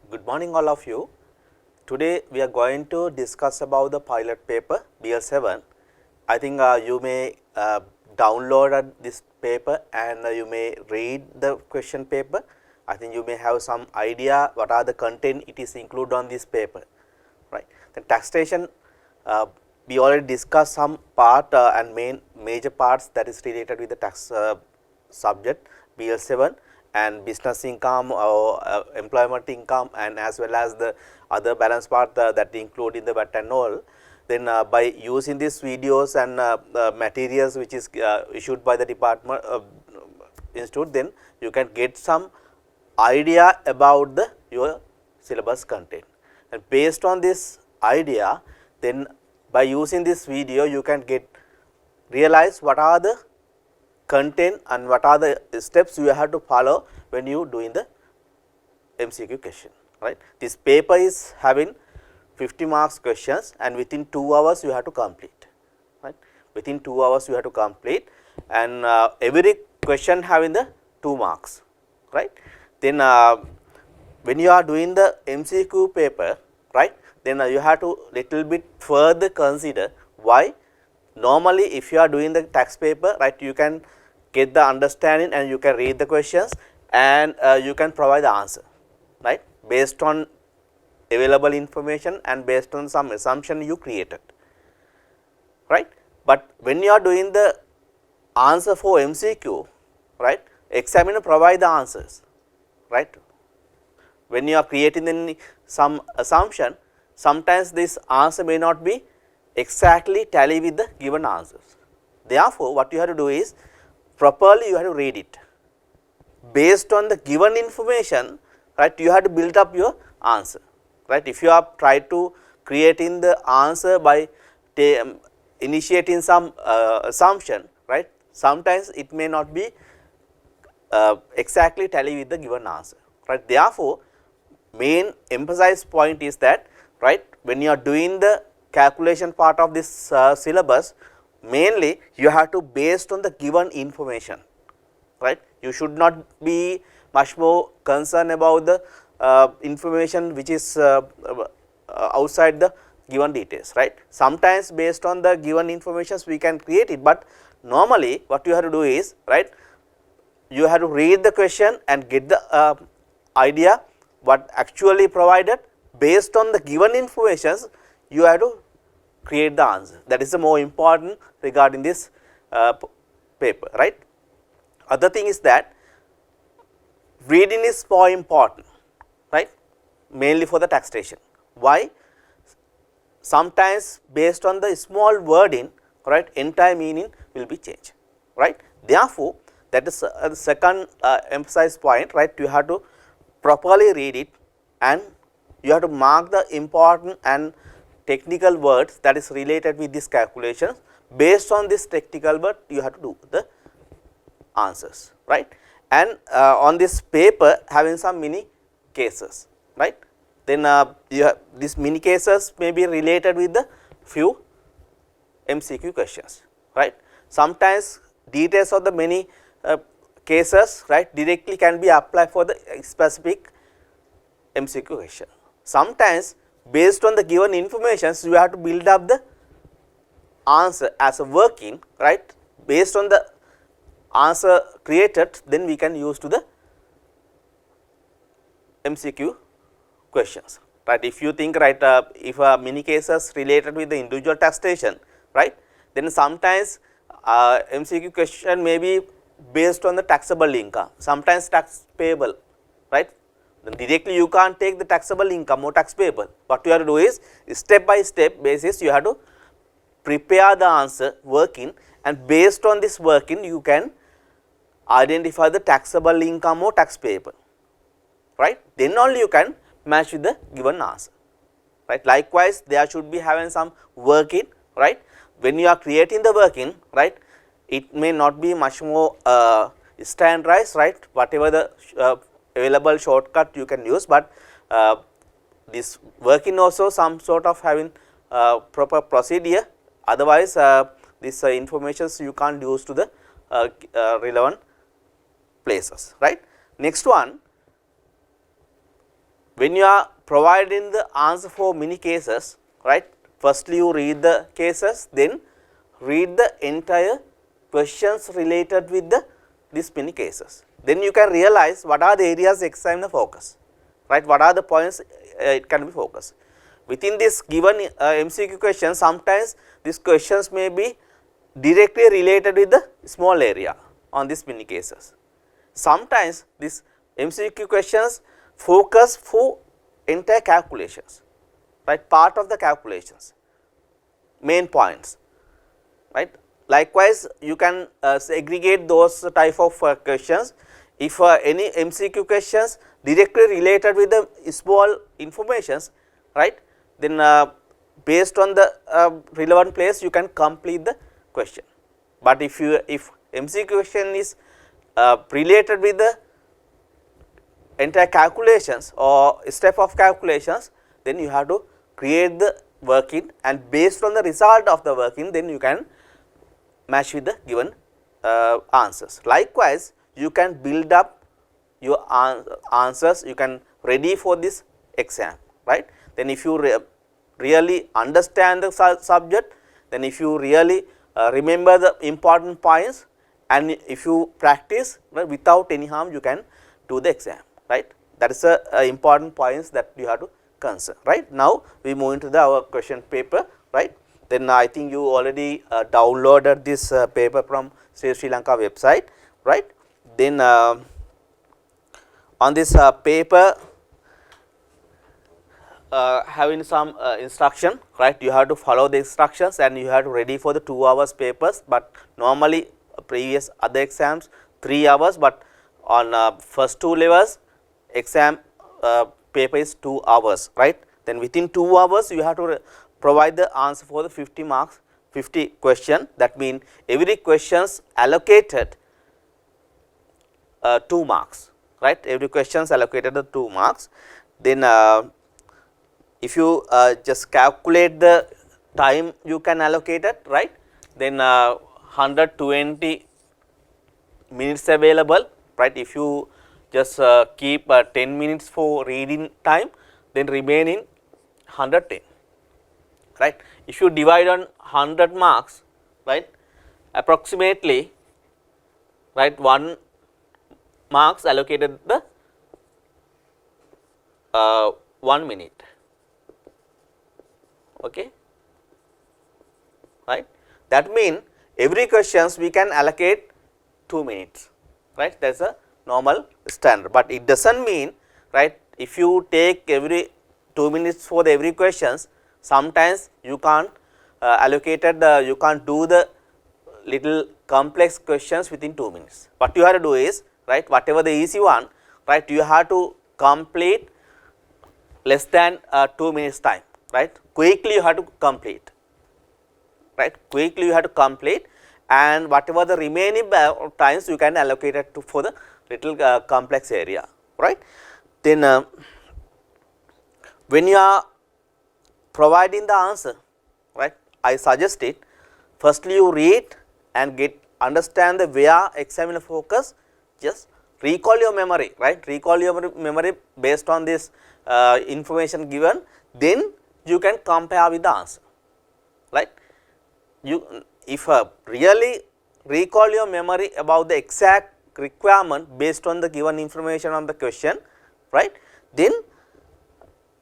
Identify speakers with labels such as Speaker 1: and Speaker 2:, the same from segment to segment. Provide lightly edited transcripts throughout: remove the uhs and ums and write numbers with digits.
Speaker 1: Good morning all of you. Today we are going to discuss about the pilot paper BL7. I think you may download this paper and you may read the question paper. I think you may have some idea what are the content it is included on this paper, right. The taxation we already discussed some part and major parts that is related with the tax subject BL7 and business income or employment income, and as well as the other balance part that include in the VAT and all. Then by using these videos and materials which is issued by the department institute, then you can get some idea about your syllabus content, and based on this idea, then by using this video you can realize what are the content and what are the steps you have to follow when you doing the MCQ question, right. This paper is having 50 marks questions and within 2 hours you have to complete, right. Within 2 hours you have to complete, and every question having the 2 marks, right. Then when you are doing the MCQ paper, right, then you have to little bit further consider why. Normally if you are doing the tax paper, right, you can get the understanding and you can read the questions and you can provide the answer, right, based on available information and based on some assumption you created, right. But when you are doing the answer for MCQ, right, examiner provide the answers, right. When you are creating some assumption, sometimes this answer may not be exactly tally with the given answers. Therefore, what you have to do is properly you have to read it. Based on the given information, right, you have to build up your answer, right. If you are try to creating the answer by initiating some assumption, right, sometimes it may not be exactly tally with the given answer, right. Therefore, main emphasized point is that, right, when you are doing the calculation part of this syllabus, mainly you have to based on the given information, right. You should not be much more concerned about the information which is outside the given details, right. Sometimes based on the given informations we can create it, but normally what you have to do is, right, you have to read the question and get the idea what actually provided. Based on the given informations you have to create the answer. That is the more important regarding this paper, right. Other thing is that reading is more important, right, mainly for the taxation. Why? Sometimes based on the small wording, right, entire meaning will be changed, right. Therefore, that is the second emphasized point, right. You have to properly read it and you have to mark the important and technical words that is related with this calculation. Based on this technical word you have to do the answers, right. And on this paper having some mini cases, right. Then you have these mini cases may be related with the few MCQ questions, right. Sometimes details of the many cases, right, directly can be applied for the specific MCQ question. Sometimes based on the given informations you have to build up the answer as a working, right. Based on the answer created, then we can use to the MCQ questions, right. If you think, right, if many cases related with the individual taxation, right, then sometimes MCQ question may be based on the taxable income, sometimes tax payable, right. Then directly you can't take the taxable income or tax payable. What you have to do is step by step basis you have to prepare the answer working, and based on this working you can identify the taxable income or tax payable, right. Then only you can match with the given answer, right. Likewise, there should be having some working, right. When you are creating the working, right, it may not be much more standardized, right, whatever the available shortcut you can use, but this working also some sort of having proper procedure, otherwise this informations you can't use to the relevant places, right. Next one, when you are providing the answer for many cases, right, firstly you read the cases, then read the entire questions related with these many cases. Then you can realize what are the areas examiner focus, right, what are the points it can be focused. Within this given MCQ question, sometimes these questions may be directly related with the small area on these many cases. Sometimes these MCQ questions focus for entire calculations, right, part of the calculations, main points, right. Likewise, you can segregate those type of questions. If any MCQ questions directly related with the small informations, right, then based on the relevant place you can complete the question. But if MCQ question is related with the entire calculations or step of calculations, then you have to create the working, and based on the result of the working, then you can match with the given answers. Likewise, you can build up your answers, you can ready for this exam, right. Then if you really understand the subject, then if you really remember the important points, and if you practice, right, without any harm, you can do the exam, right. That is a important points that you have to consider, right. Now we move into our question paper, right. Then I think you already downloaded this paper from Sri Lanka website, right. Then on this paper having some instruction, right, you have to follow the instructions and you have to ready for the 2 hours papers, but normally previous other exams 3 hours, but on first 2 levels exam paper is 2 hours, right. Then within 2 hours you have to provide the answer for the 50 marks, 50 question. That means every questions allocated 2 marks, right, every questions allocated 2 marks. Then if you just calculate the time you can allocate it, right, then 120 minutes available, right. If you just keep 10 minutes for reading time, then remaining 110, right. If you divide on 100 marks, right, approximately, right, 1 marks allocated the 1 minute, okay, right. That means every questions we can allocate 2 minutes, right, that is a normal standard, but it does not mean, right, if you take every 2 minutes for the every questions, sometimes you can't allocated you can't do the little complex questions within 2 minutes. What you have to do is, right, whatever the easy one, right, you have to complete less than 2 minutes time, right, quickly you have to complete, right, quickly you have to complete, and whatever the remaining times you can allocate it to for the little complex area, right. Then when you are providing the answer, right, I suggest it firstly you read and understand the where examiner focus, just recall your memory, right, recall your memory based on this information given, then you can compare with the answer, right. You if really recall your memory about the exact requirement based on the given information on the question, right, then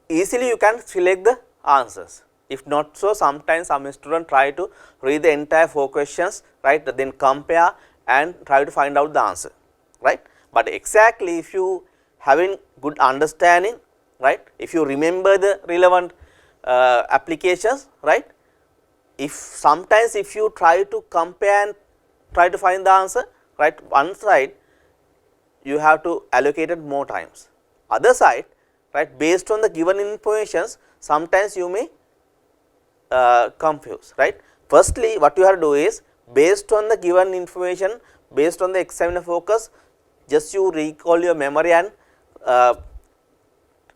Speaker 1: easily you can select the answers. If not so, sometimes some students try to read the entire 4 questions, right, then compare and try to find out the answer, right. But exactly if you having good understanding, right, if you remember the relevant applications, right, if sometimes if you try to compare and try to find the answer, right, one side you have to allocate it more times, other side, right, based on the given informations sometimes you may confuse, right. Firstly what you have to do is, based on the given information, based on the examiner focus, just you recall your memory and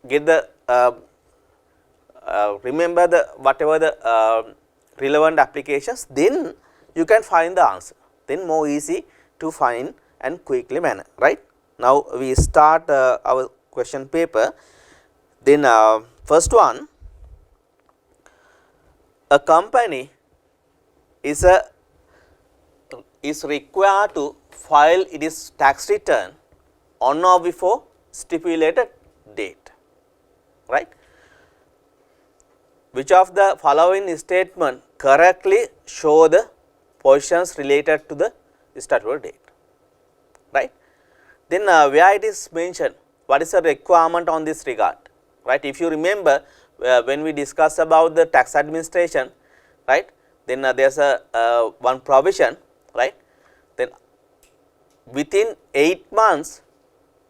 Speaker 1: get the remember the whatever the relevant applications, then you can find the answer, then more easy to find and quickly manner, right. Now we start our question paper. Then first one, a company is required to file its tax return on or before stipulated date, right. Which of the following statement correctly show the positions related to the statutory date, right. Then where it is mentioned, what is the requirement on this regard, right. If you remember when we discuss about the tax administration, right, then there is a one provision, right. Then within 8 months,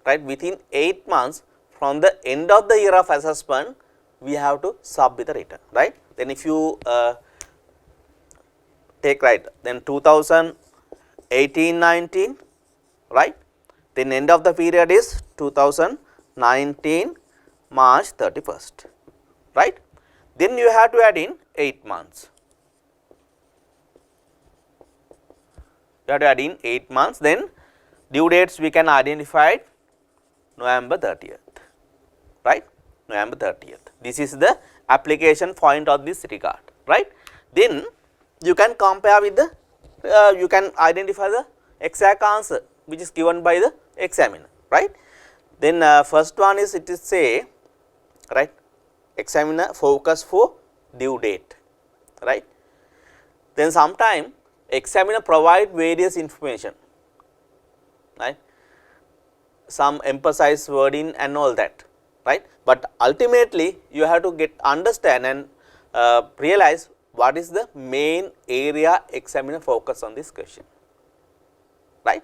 Speaker 1: right, within 8 months from the end of the year of assessment, we have to submit the return, right. Then if you take, right, then 2018-19, right, then end of the period is 2019 March 31st, right. Then you have to add in 8 months. You have to add in 8 months. Then due dates we can identify November 30th, right, November 30th. This is the application point of this regard, right. Then you can compare with the, you can identify the exact answer which is given by the examiner, right. Then first one is, it is say, right, examiner focus for due date, right. Then sometime examiner provide various information, right, some emphasize wording and all that, right, but ultimately you have to get understand and realize what is the main area examiner focus on this question, right.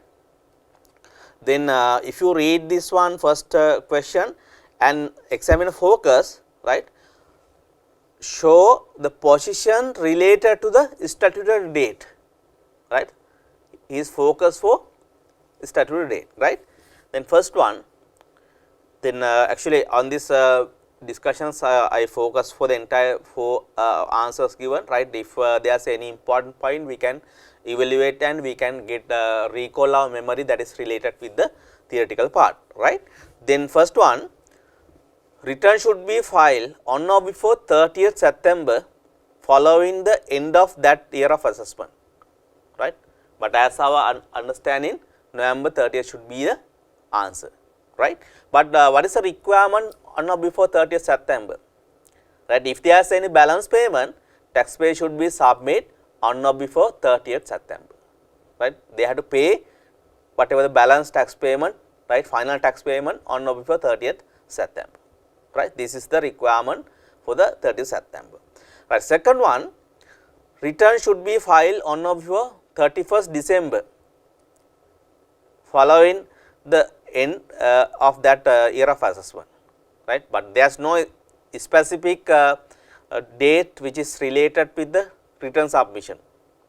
Speaker 1: Then if you read this one first question, and examiner focus, right, show the position related to the statutory date, right, is focus for statutory date, right. Then first one, then actually on this discussions I focus for the entire 4 answers given, right. If there is any important point, we can evaluate and we can get recall our memory that is related with the theoretical part, right. Then first one, return should be filed on or before 30th September following the end of that year of assessment, right. But as our understanding, November 30th should be the answer, right. But what is the requirement on or before 30th September, right. If there is any balance payment, taxpayer should be submit on or before 30th September, right. They have to pay whatever the balance tax payment, right, final tax payment on or before 30th September, right. This is the requirement for the 30th September, right. Second one, return should be filed on or before 31st December following the end of that year of assessment, right. But there is no specific date which is related with the return submission,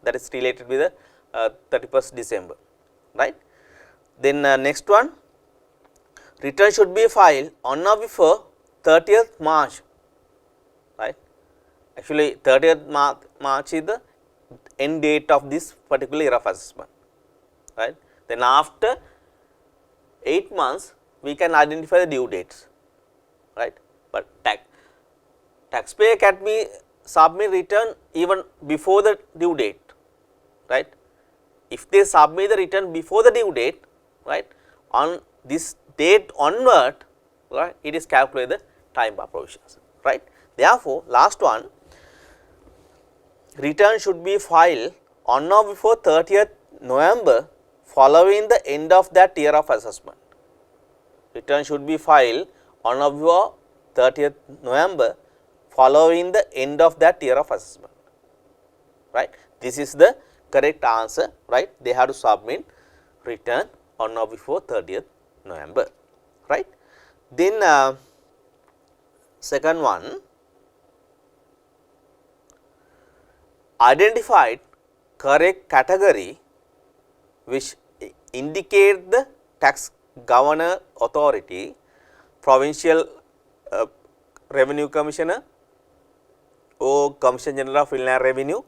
Speaker 1: that is related with the 31st December, right. Then next one, return should be filed on or before 30th March, right. Actually 30th March is the end date of this particular year of assessment, right. Then after 8 months we can identify the due dates, right. But taxpayer can be submit return even before the due date, right. If they submit the return before the due date, right, on this date onward, right, it is calculated time bar provisions, right. Therefore, last one, return should be filed on or before 30th November following the end of that year of assessment. Return should be filed on or before 30th November following the end of that year of assessment, right. This is the correct answer, right. They have to submit return on or before 30th November, right. Then second one, identified correct category which indicate the tax governor authority, provincial revenue commissioner or Commissioner General of Inland Revenue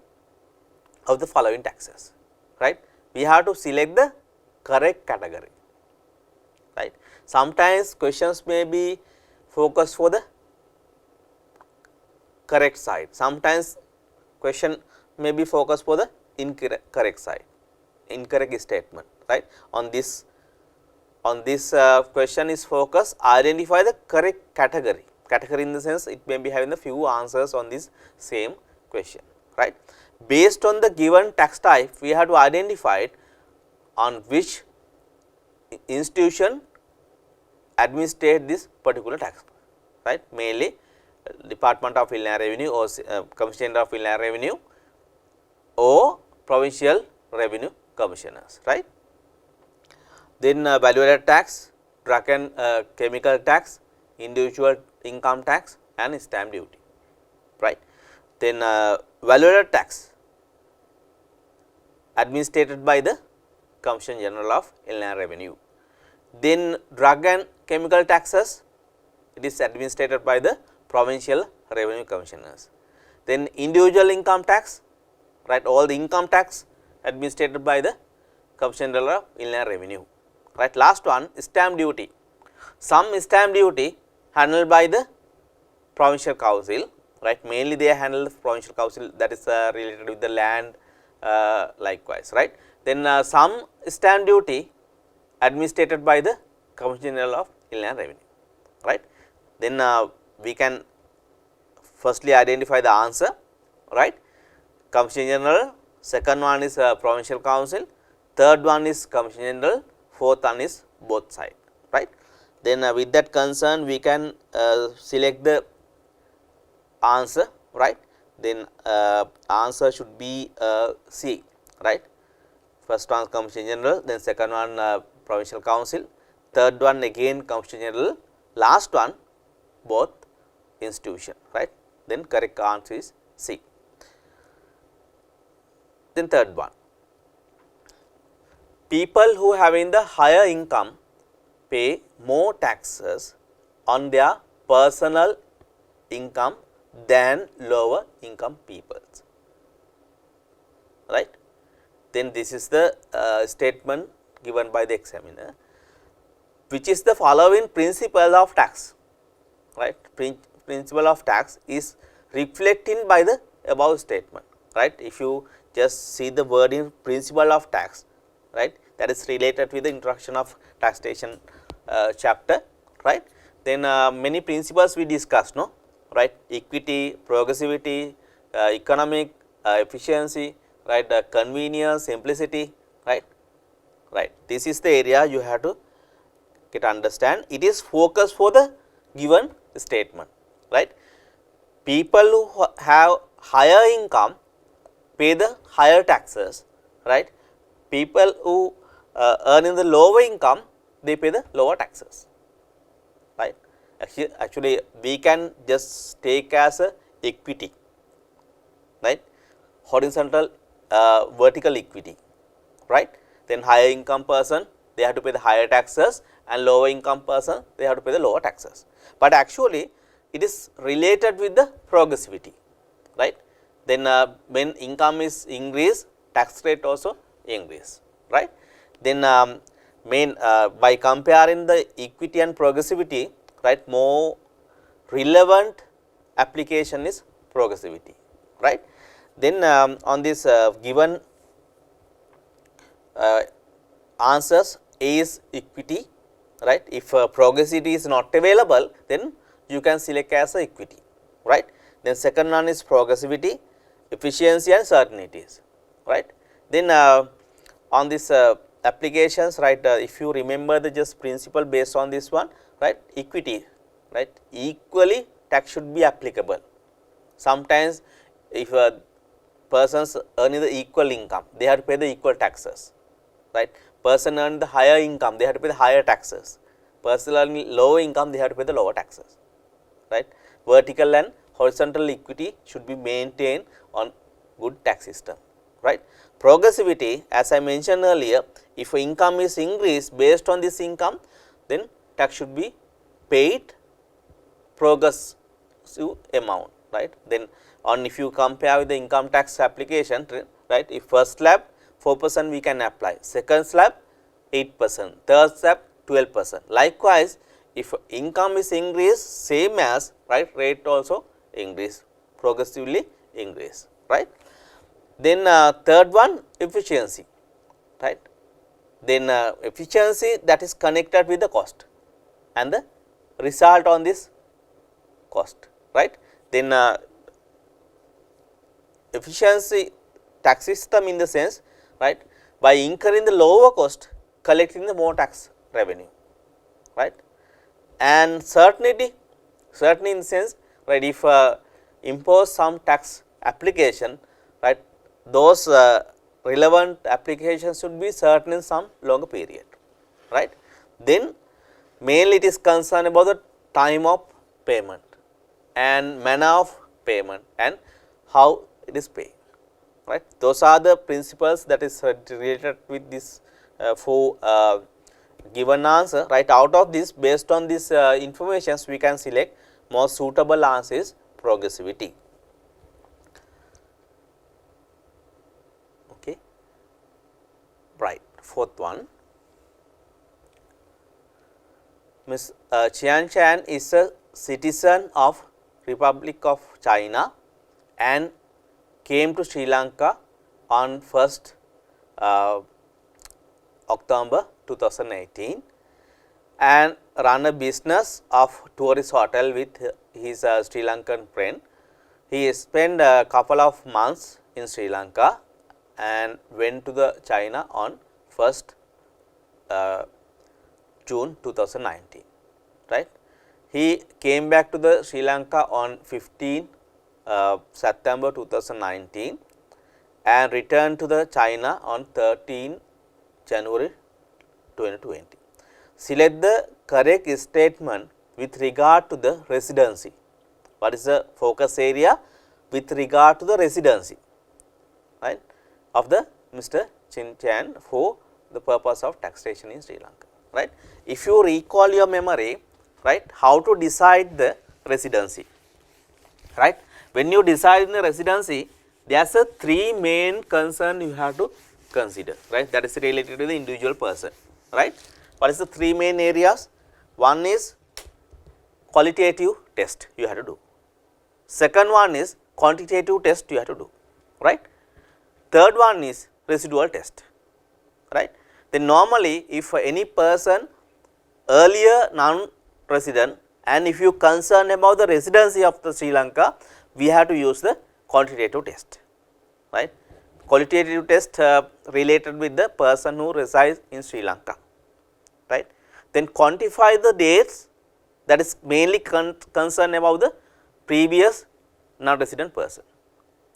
Speaker 1: of the following taxes, right. We have to select the correct category, right. Sometimes questions may be focused for the correct side. Sometimes question may be focused for the incorrect side, incorrect statement, right. On this question is focus identify the correct category. Category in the sense it may be having the few answers on this same question, right. Based on the given tax type, we have to identify it on which institution administrate this particular tax, right. Mainly Department of Inland Revenue or Commissioner of Inland Revenue or Provincial Revenue Commissioners, right. Then value added tax, drug and chemical tax, individual income tax and stamp duty, right. Then value added tax administered by the Commissioner General of Inland Revenue. Then drug and chemical taxes, it is administered by the Provincial Revenue Commissioners. Then individual income tax, right, all the income tax administered by the Commissioner General of Inland Revenue, right. Last one, stamp duty. Some stamp duty handled by the Provincial Council, right, mainly they handle the Provincial Council, that is related with the land likewise, right. Then some stamp duty administered by the Commissioner General of Inland Revenue, right. Then we can firstly identify the answer, right. Commissioner General, second one is Provincial Council, third one is Commissioner General, fourth one is both side, right. Then with that concern we can select the answer, right. Then answer should be C, right. First one Commissioner General, then second one Provincial Council, third one again Commissioner General, last one both institution, right. Then correct answer is C. Then third one, people who having the higher income pay more taxes on their personal income than lower income peoples, right. Then this is the statement given by the examiner, which is the following principle of tax, right. Principle of tax is reflected by the above statement, right. If you just see the word in principle of tax, right, that is related with the introduction of taxation chapter, right. Then many principles we discussed, no, right, equity, progressivity, economic efficiency, right, convenience, simplicity, right, right. This is the area you have to get understand. It is focus for the given statement, right. People who have higher income pay the higher taxes, right. People who earn in the lower income, they pay the lower taxes, right. Actually we can just take as a equity, right, horizontal vertical equity, right. Then higher income person, they have to pay the higher taxes, and lower income person, they have to pay the lower taxes. But actually it is related with the progressivity, right. Then when income is increased, tax rate also increase, right. Then by comparing the equity and progressivity, right, more relevant application is progressivity, right. Then on this given answers, A is equity, right. If progressivity is not available, then you can select as a equity, right. Then second one is progressivity, efficiency and certainties, right. Then on this applications, right, if you remember the just principle based on this one, right, equity, right, equally tax should be applicable. Sometimes if persons earning the equal income, they have to pay the equal taxes, right. Person earn the higher income, they have to pay the higher taxes. Person earning lower income, they have to pay the lower taxes, right. Vertical and horizontal equity should be maintained on good tax system, right. Progressivity, as I mentioned earlier, if income is increased based on this income, then tax should be paid progressive amount, right. Then on if you compare with the income tax application, right, if first slab 4% we can apply, second slab 8%, third slab 12%. Likewise, if income is increased, same as, right, rate also increase progressively increase, right. Then third one, efficiency, right. Then efficiency, that is connected with the cost and the result on this cost, right. Then efficiency tax system in the sense, right, by incurring the lower cost, collecting the more tax revenue, right. And certainty in the sense, right, if impose some tax application, right, those relevant applications should be certain in some longer period, right. Then mainly it is concerned about the time of payment and manner of payment and how it is paid, right. Those are the principles that is related with this four given answer, right. Out of this, based on this informations, we can select most suitable answer is progressivity. Okay. Right. Fourth one, Ms. Qian Chan is a citizen of Republic of China and came to Sri Lanka on 1st October 2018 and run a business of tourist hotel with his Sri Lankan friend. He spent a couple of months in Sri Lanka and went to the China on 1st June 2019, right. He came back to the Sri Lanka on 15 September 2019 and returned to the China on 13 January 2020. Select the correct statement with regard to the residency. What is the focus area with regard to the residency, right, of the Mr. Qian Chan for the purpose of taxation in Sri Lanka, right. If you recall your memory, right, how to decide the residency, right. When you decide in the residency, there are three main concern you have to consider, right, that is related to the individual person, right. What is the three main areas? One is qualitative test you have to do. Second one is quantitative test you have to do, right. Third one is residual test, right. Then normally if any person earlier non-resident and if you concern about the residency of the Sri Lanka, we have to use the quantitative test, right. Qualitative test related with the person who resides in Sri Lanka, right. Then quantify the dates, that is mainly concerned about the previous non-resident person,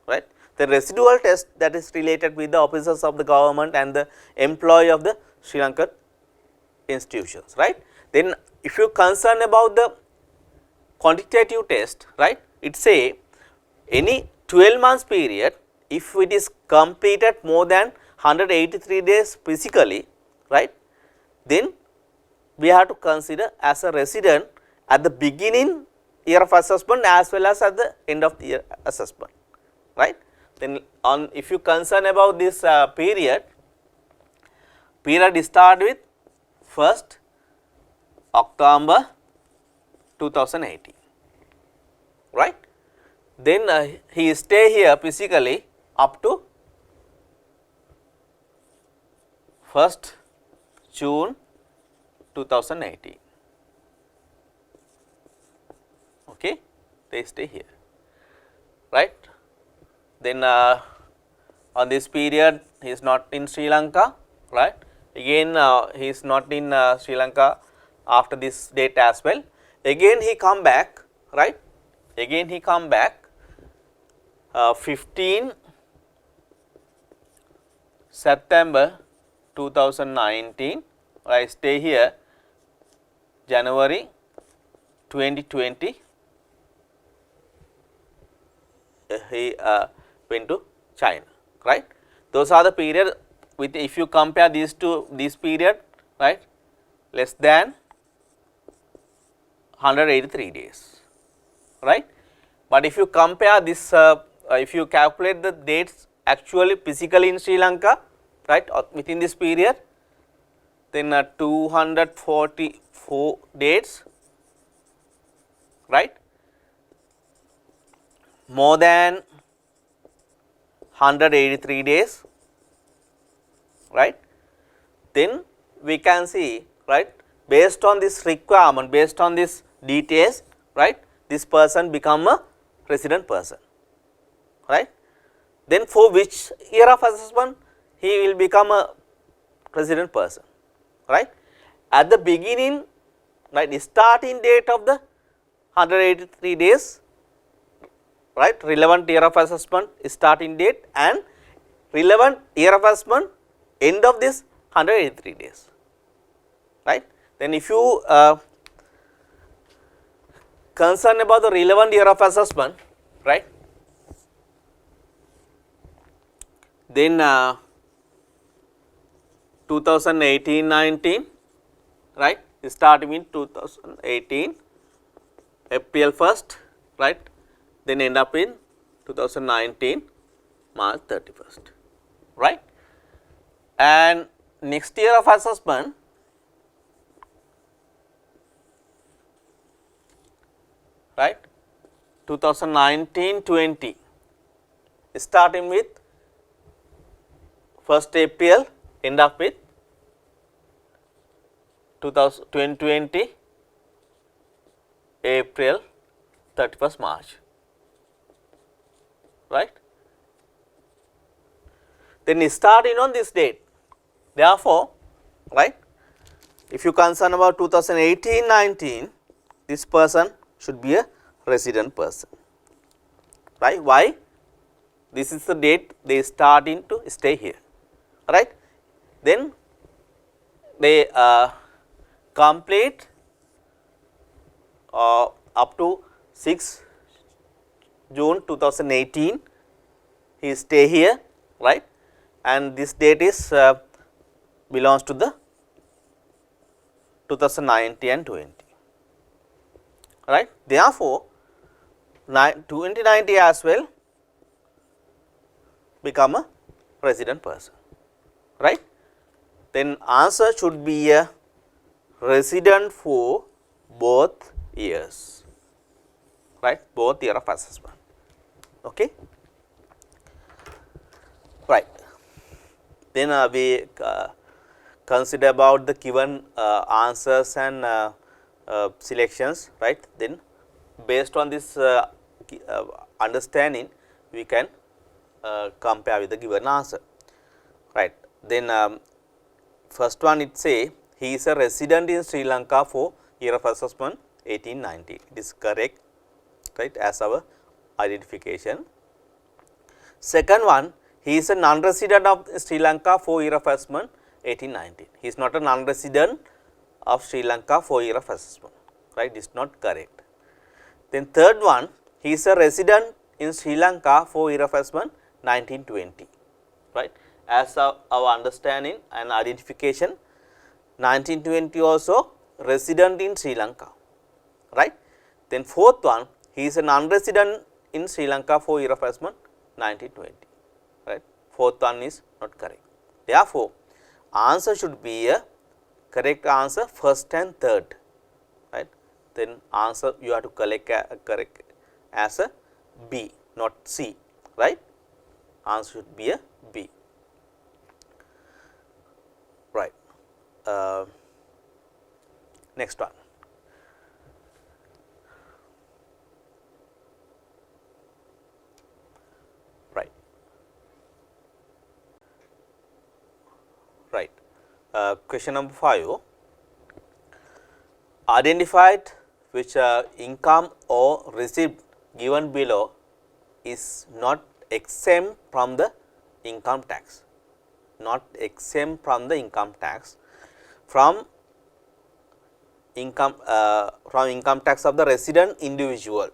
Speaker 1: right. The residual test, that is related with the officers of the government and the employee of the Sri Lankan institutions, right. Then if you concern about the quantitative test, right, it say any 12 months period, if it is completed more than 183 days physically, right, then we have to consider as a resident at the beginning year of assessment as well as at the end of the year assessment, right. Then on if you concern about this period start with 1st October 2018, right. Then he stay here physically up to 1st June 2018, okay, they stay here, right. Then on this period he is not in Sri Lanka, right. Again he is not in Sri Lanka after this date as well. Again he come back, right. Again he come back 15 September 2019, I stay here January 2020, he went to China, right. Those are the period with, if you compare these two, this period, right, less than 183 days, right. But if you compare this, if you calculate the dates actually physically in Sri Lanka, right, within this period, then 244 dates, right, more than 183 days, right, then we can see, right, based on this requirement, based on this details, right, this person become a resident person, right. Then for which year of assessment he will become a resident person, right. At the beginning, right, the starting date of the 183 days, right, relevant year of assessment is starting date, and relevant year of assessment end of this 183 days, right. Then if you concerned about the relevant year of assessment, right, then 2018-19, right, starting in 2018 April 1st, right, then end up in 2019 March 31st, right. And next year of assessment, right, 2019-20, starting with 1st April, end up with 2020 April 31st March, right. Then starting on this date, therefore, right, if you concern about 2018-19, this person should be a resident person, right. Why? This is the date they starting to stay here, right. Then they complete up to 6 June 2018, he stay here, right, and this date is belongs to the 2019 and 20, right. Therefore, 2090 as well become a resident person, right. Then answer should be a resident for both years, right, both year of assessment, okay, right. Then we consider about the given answers and selections, right. Then based on this understanding, we can compare with the given answer, right. Then first one, it say he is a resident in Sri Lanka for year of assessment 18-19. It is correct, right, as our identification. Second one, he is a non-resident of Sri Lanka for year of assessment 18-19. He is not a non-resident of Sri Lanka for year of assessment, right, it is not correct. Then third one, he is a resident in Sri Lanka for year of assessment 19-20, right. As our understanding and identification, 19-20 also resident in Sri Lanka, right. Then fourth one, he is a non-resident in Sri Lanka for year of assessment 19-20, right. Fourth one is not correct. Therefore, answer should be a correct answer first and third, right. Then answer you have to correct as a B, not C, right. Answer should be a B, right. Next one. Right. Right. Question number 5. Identified which income or receipt given below is not exempt from the income tax, not exempt from the income tax from income tax of the resident individual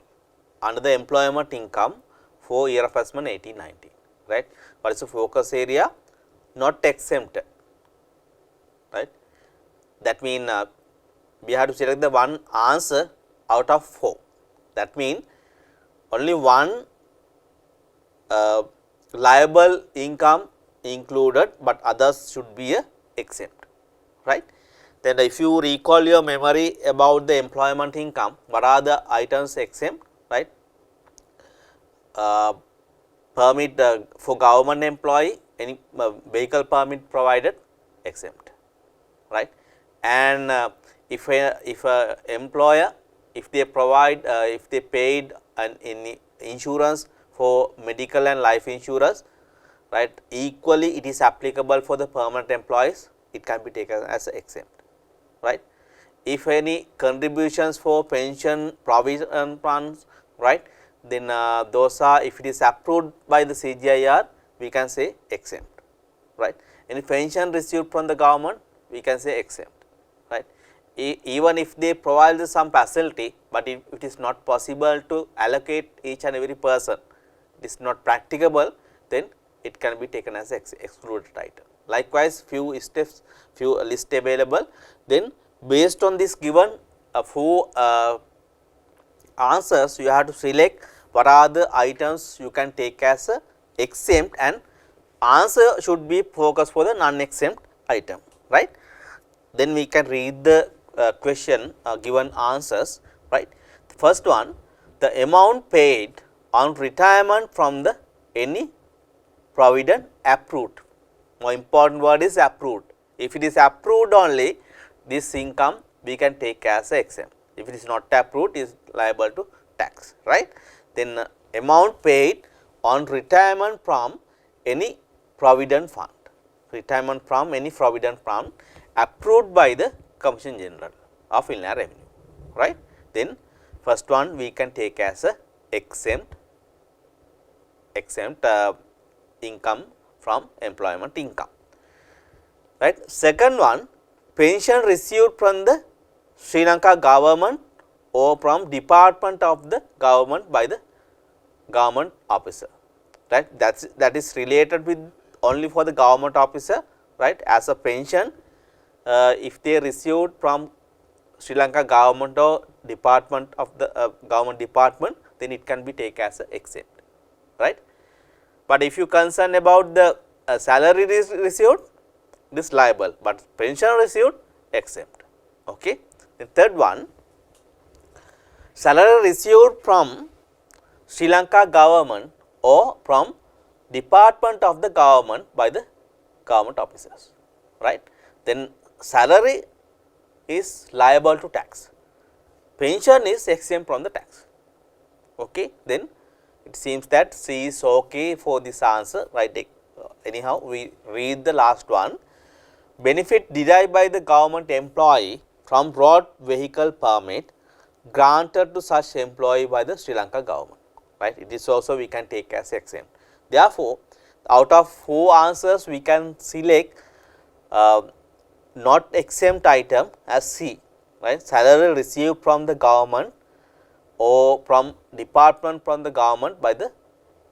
Speaker 1: under the employment income for year of assessment 18-19, right. What is the focus area? Not exempted, right. That means we have to select the one answer out of 4. That means only one liable income included, but others should be exempt, right. Then if you recall your memory about the employment income, what are the items exempt, right. permit for government employee, any vehicle permit provided, exempt, right. And if a employer, if they provide, if they paid an insurance for medical and life insurance, right, equally it is applicable for the permanent employees, it can be taken as exempt, right. If any contributions for pension provision funds, right, then those are, if it is approved by the CGIR, we can say exempt, right. Any pension received from the government, we can say exempt, right. Even if they provide some facility, but if it is not possible to allocate each and every person, it is not practicable, then it can be taken as excluded item. Likewise, few steps, few list available, then based on this given few answers, you have to select what are the items you can take as a exempt, and answer should be focused for the non-exempt item, right. Then we can read the question given answers, right. First one, the amount paid on retirement from the any provident approved. More important word is approved. If it is approved only, this income we can take as a exempt. If it is not approved, it is liable to tax, right. Then amount paid on retirement from any provident fund, retirement from any provident fund approved by the Commission General of Inland Revenue, right. Then first one we can take as a exempt income from employment income, right. Second one, pension received from the Sri Lanka government or from department of the government by the government officer, right. That is related with only for the government officer, right. As a pension, if they received from Sri Lanka government or department of the government department, then it can be taken as a exempt, right. But if you concern about the salary received, this liable, but pension received, exempt, okay. The third one, salary received from Sri Lanka government or from department of the government by the government officers, right. Then salary is liable to tax, pension is exempt from the tax, okay. Then it seems that C is okay for this answer, right. Anyhow, we read the last one, benefit derived by the government employee from road vehicle permit granted to such employee by the Sri Lanka government, right. It is also we can take as exempt. Therefore, out of 4 answers we can select not exempt item as C, right. Salary received from the government or from department from the government by the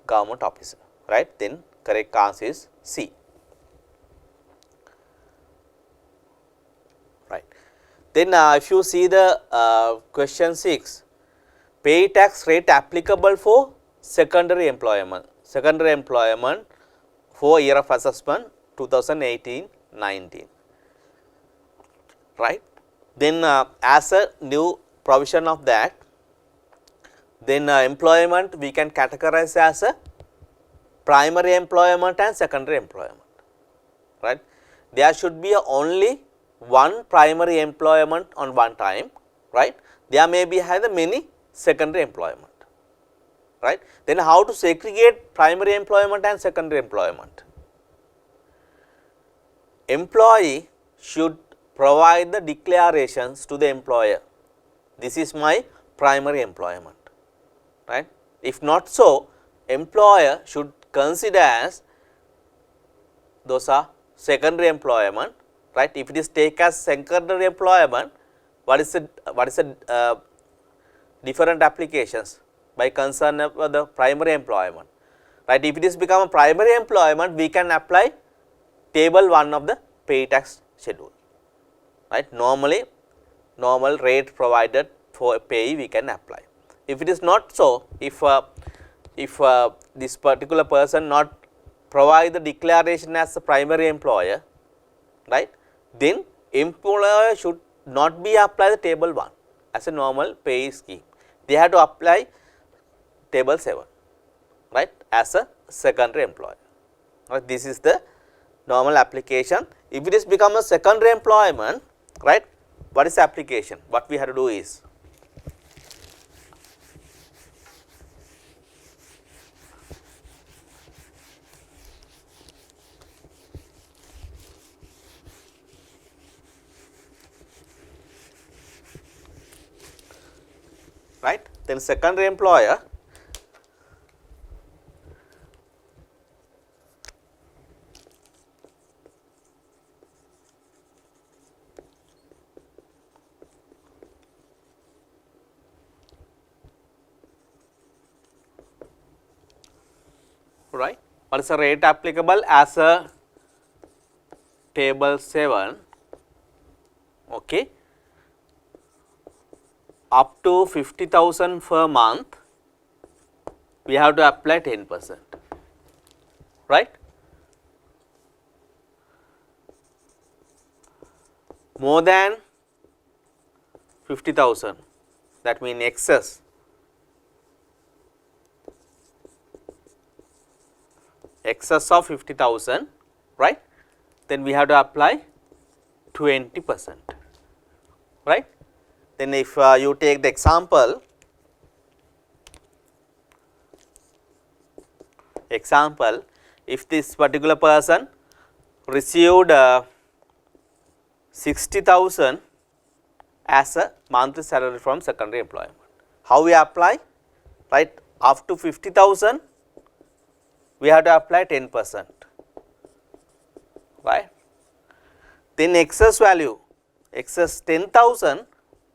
Speaker 1: government officer, right. Then correct answer is C, right. Then if you see the question 6, pay tax rate applicable for secondary employment for year of assessment 2018-19, right. Then as a new provision of that, then employment we can categorize as a primary employment and secondary employment, right. There should be only one primary employment on one time, right. There may be have many secondary employment, right. Then how to segregate primary employment and secondary employment? Employee should provide the declarations to the employer, this is my primary employment, right. If not so, employer should consider as those are secondary employment, right. If it is taken as secondary employment, what is the different applications by concern of the primary employment, right. If it is become a primary employment, we can apply table 1 of the pay tax schedule, right. Normal rate provided for pay we can apply. If it is not so, if this particular person not provide the declaration as a primary employer, right, then employer should not be apply the table 1 as a normal pay scheme. They have to apply table 7, right, as a secondary employer. Right, this is the normal application. If it is become a secondary employment, right, what is the application? What we have to do is, right, then secondary employer, right, what is the rate applicable as a table 7, okay, up to 50,000 per month, we have to apply 10%, right. More than 50,000, that means excess, of 50,000, right, then we have to apply 20%, right. Then if you take the example, if this particular person received 60,000 as a monthly salary from secondary employment, how we apply, right, up to 50,000 we have to apply 10%, right. Then excess value, excess 10,000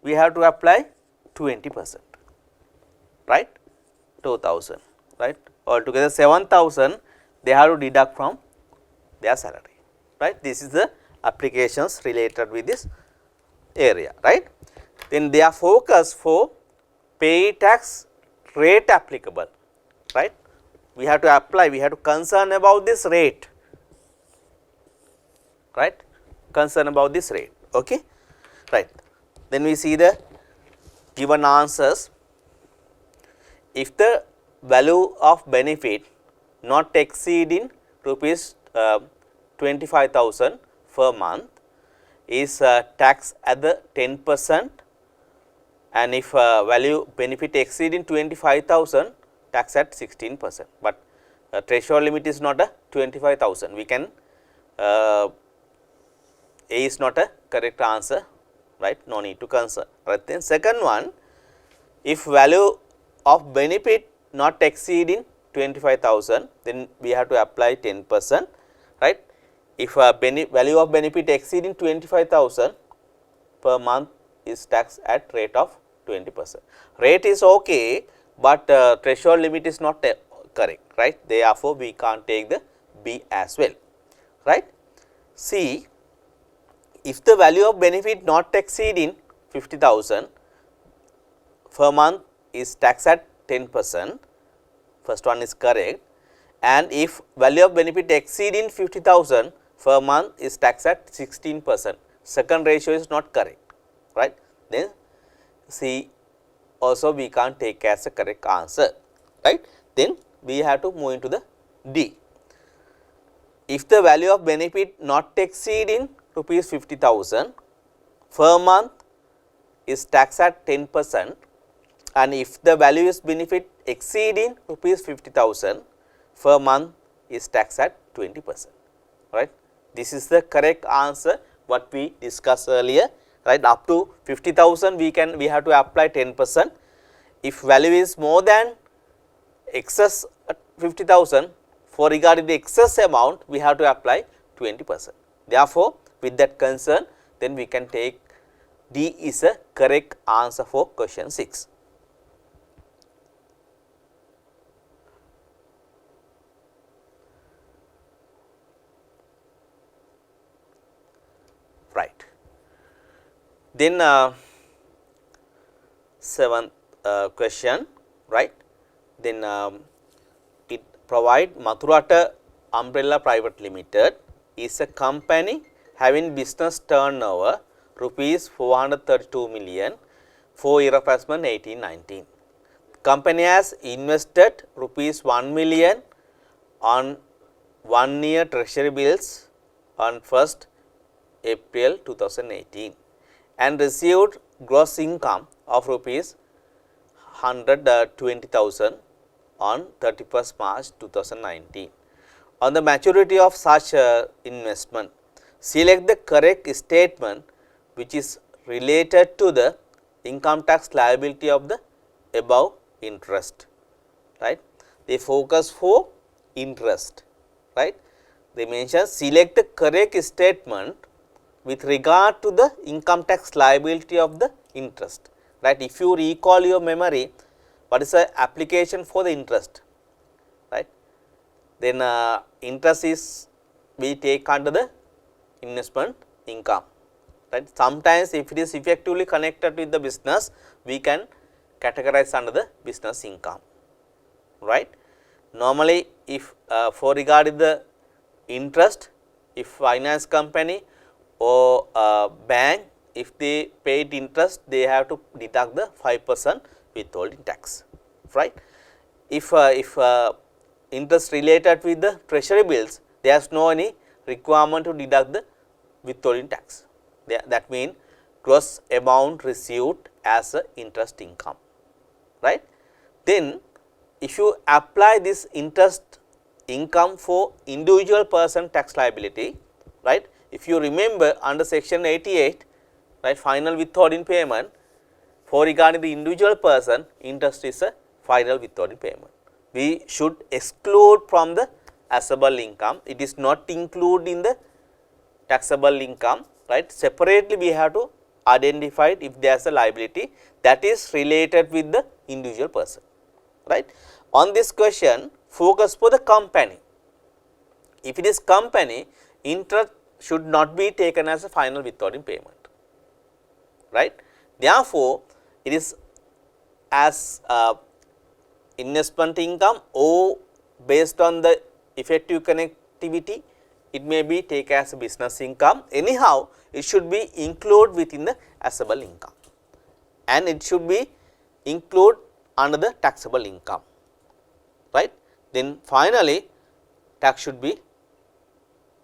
Speaker 1: we have to apply 20%, right, 2,000, right, altogether 7,000 they have to deduct from their salary, right. This is the applications related with this area, right. Then their focus for pay tax rate applicable, right. We have to apply, we have to concern about this rate, right, concern about this rate, okay, right. Then we see the given answers. If the value of benefit not exceeding rupees 25,000 per month is taxed at the 10%, and if value benefit exceeding 25,000 tax at 16%, but threshold limit is not a 25,000, we can A is not a correct answer, right, no need to concern, right. Then second one, if value of benefit not exceeding 25,000, then we have to apply 10%, right. If value of benefit exceeding 25,000 per month is taxed at rate of 20%. Rate is okay, but threshold limit is not correct, right. Therefore, we can't take the B as well, right. C, if the value of benefit not exceeding 50,000 per month is taxed at 10%, first one is correct, and if value of benefit exceeding 50,000 per month is taxed at 16%, second ratio is not correct, right. Then C also we can't take as a correct answer, right. Then we have to move into the D. If the value of benefit not exceeding rupees 50,000 per month is taxed at 10%, and if the value is benefit exceeding rupees 50,000 per month is taxed at 20%, right. This is the correct answer what we discussed earlier, right. Up to 50,000 we have to apply 10%. If value is more than excess 50,000, for regarding the excess amount we have to apply 20%. Therefore, with that concern, then we can take D is a correct answer for question 6. Right. Then seventh question, right. Then it provide Mathurata Umbrella Private Limited is a company having business turnover rupees 432 million for year of assessment 18-19. company has invested rupees 1 million on 1 year treasury bills on 1st April 2018 and received gross income of rupees 120,000 on 31st March 2019. On the maturity of such investment, select the correct statement which is related to the income tax liability of the above interest, right. They focus for interest, right. They mention select the correct statement with regard to the income tax liability of the interest, right. If you recall your memory, what is the application for the interest, right. Then interest is we take under the investment income, right. Sometimes if it is effectively connected with the business, we can categorize under the business income, right. Normally if for regarding the interest, if finance company or bank, if they paid interest, they have to deduct the 5% withholding tax, right. If interest related with the treasury bills, there is no any requirement to deduct the withholding tax. That means gross amount received as a interest income, right. Then if you apply this interest income for individual person tax liability, right. If you remember under section 88, right, final withholding payment, for regarding the individual person, interest is a final withholding payment. We should exclude from the assessable income. It is not included in the taxable income, right. Separately we have to identify if there is a liability that is related with the individual person, right. On this question, focus for the company. If it is company, interest should not be taken as a final withholding payment, right. Therefore, it is as investment income or based on the effective connectivity, it may be taken as a business income. Anyhow, it should be included within the assessable income and it should be included under the taxable income, right. Then finally, tax should be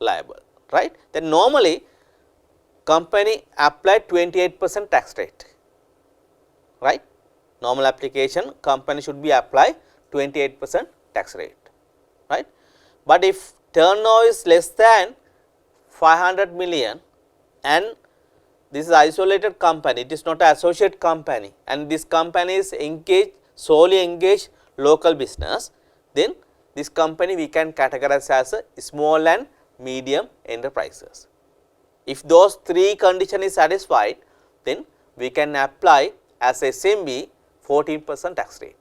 Speaker 1: liable, right. Then normally company apply 28% tax rate, right. Normal application, company should be apply 28% tax rate, right. But if turnover is less than 500 million and this is isolated company, it is not an associate company and this company is solely engaged local business, then this company we can categorize as a small and medium enterprises. If those three conditions is satisfied, then we can apply as SME 14% tax rate,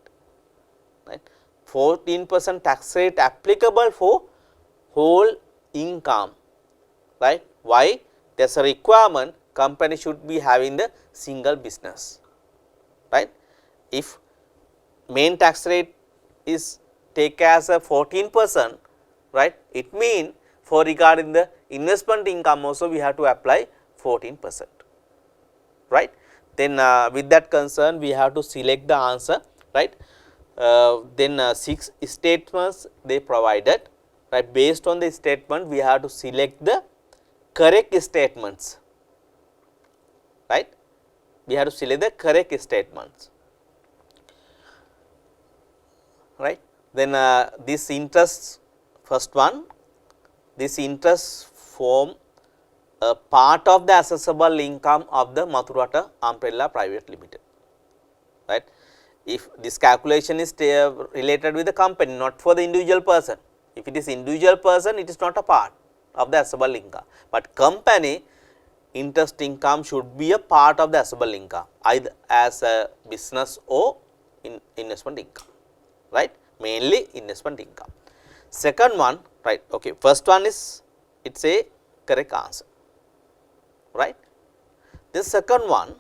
Speaker 1: right. 14% tax rate applicable for whole income, right. Why? There is a requirement company should be having the single business, right. If main tax rate is take as a 14%, right, it means for regarding the investment income also we have to apply 14%, right. Then with that concern we have to select the answer, right. Then 6 statements they provided, right. Based on the statement we have to select the correct statements, right. We have to select the correct statements, right. Then this interest, first one, this interest form a part of the assessable income of the Mathura Umbrella Private Limited, right. If this calculation is related with the company, not for the individual person. If it is individual person, it is not a part of the assessable income, but company interest income should be a part of the assessable income either as a business or investment income, right, mainly investment income. Second one, right, okay, first one is it is a correct answer, right. The second one,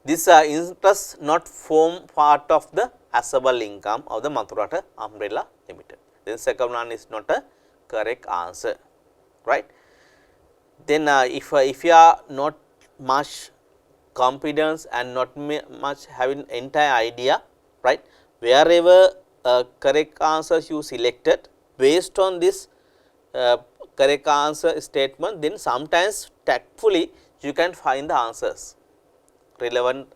Speaker 1: this interest not form part of the assessable income of the Mathura Umbrella Limited. Then second one is not a correct answer, right. Then if you are not much confidence and not much having entire idea, right. Wherever correct answers you selected, based on this correct answer statement, then sometimes tactfully you can find the answers, relevant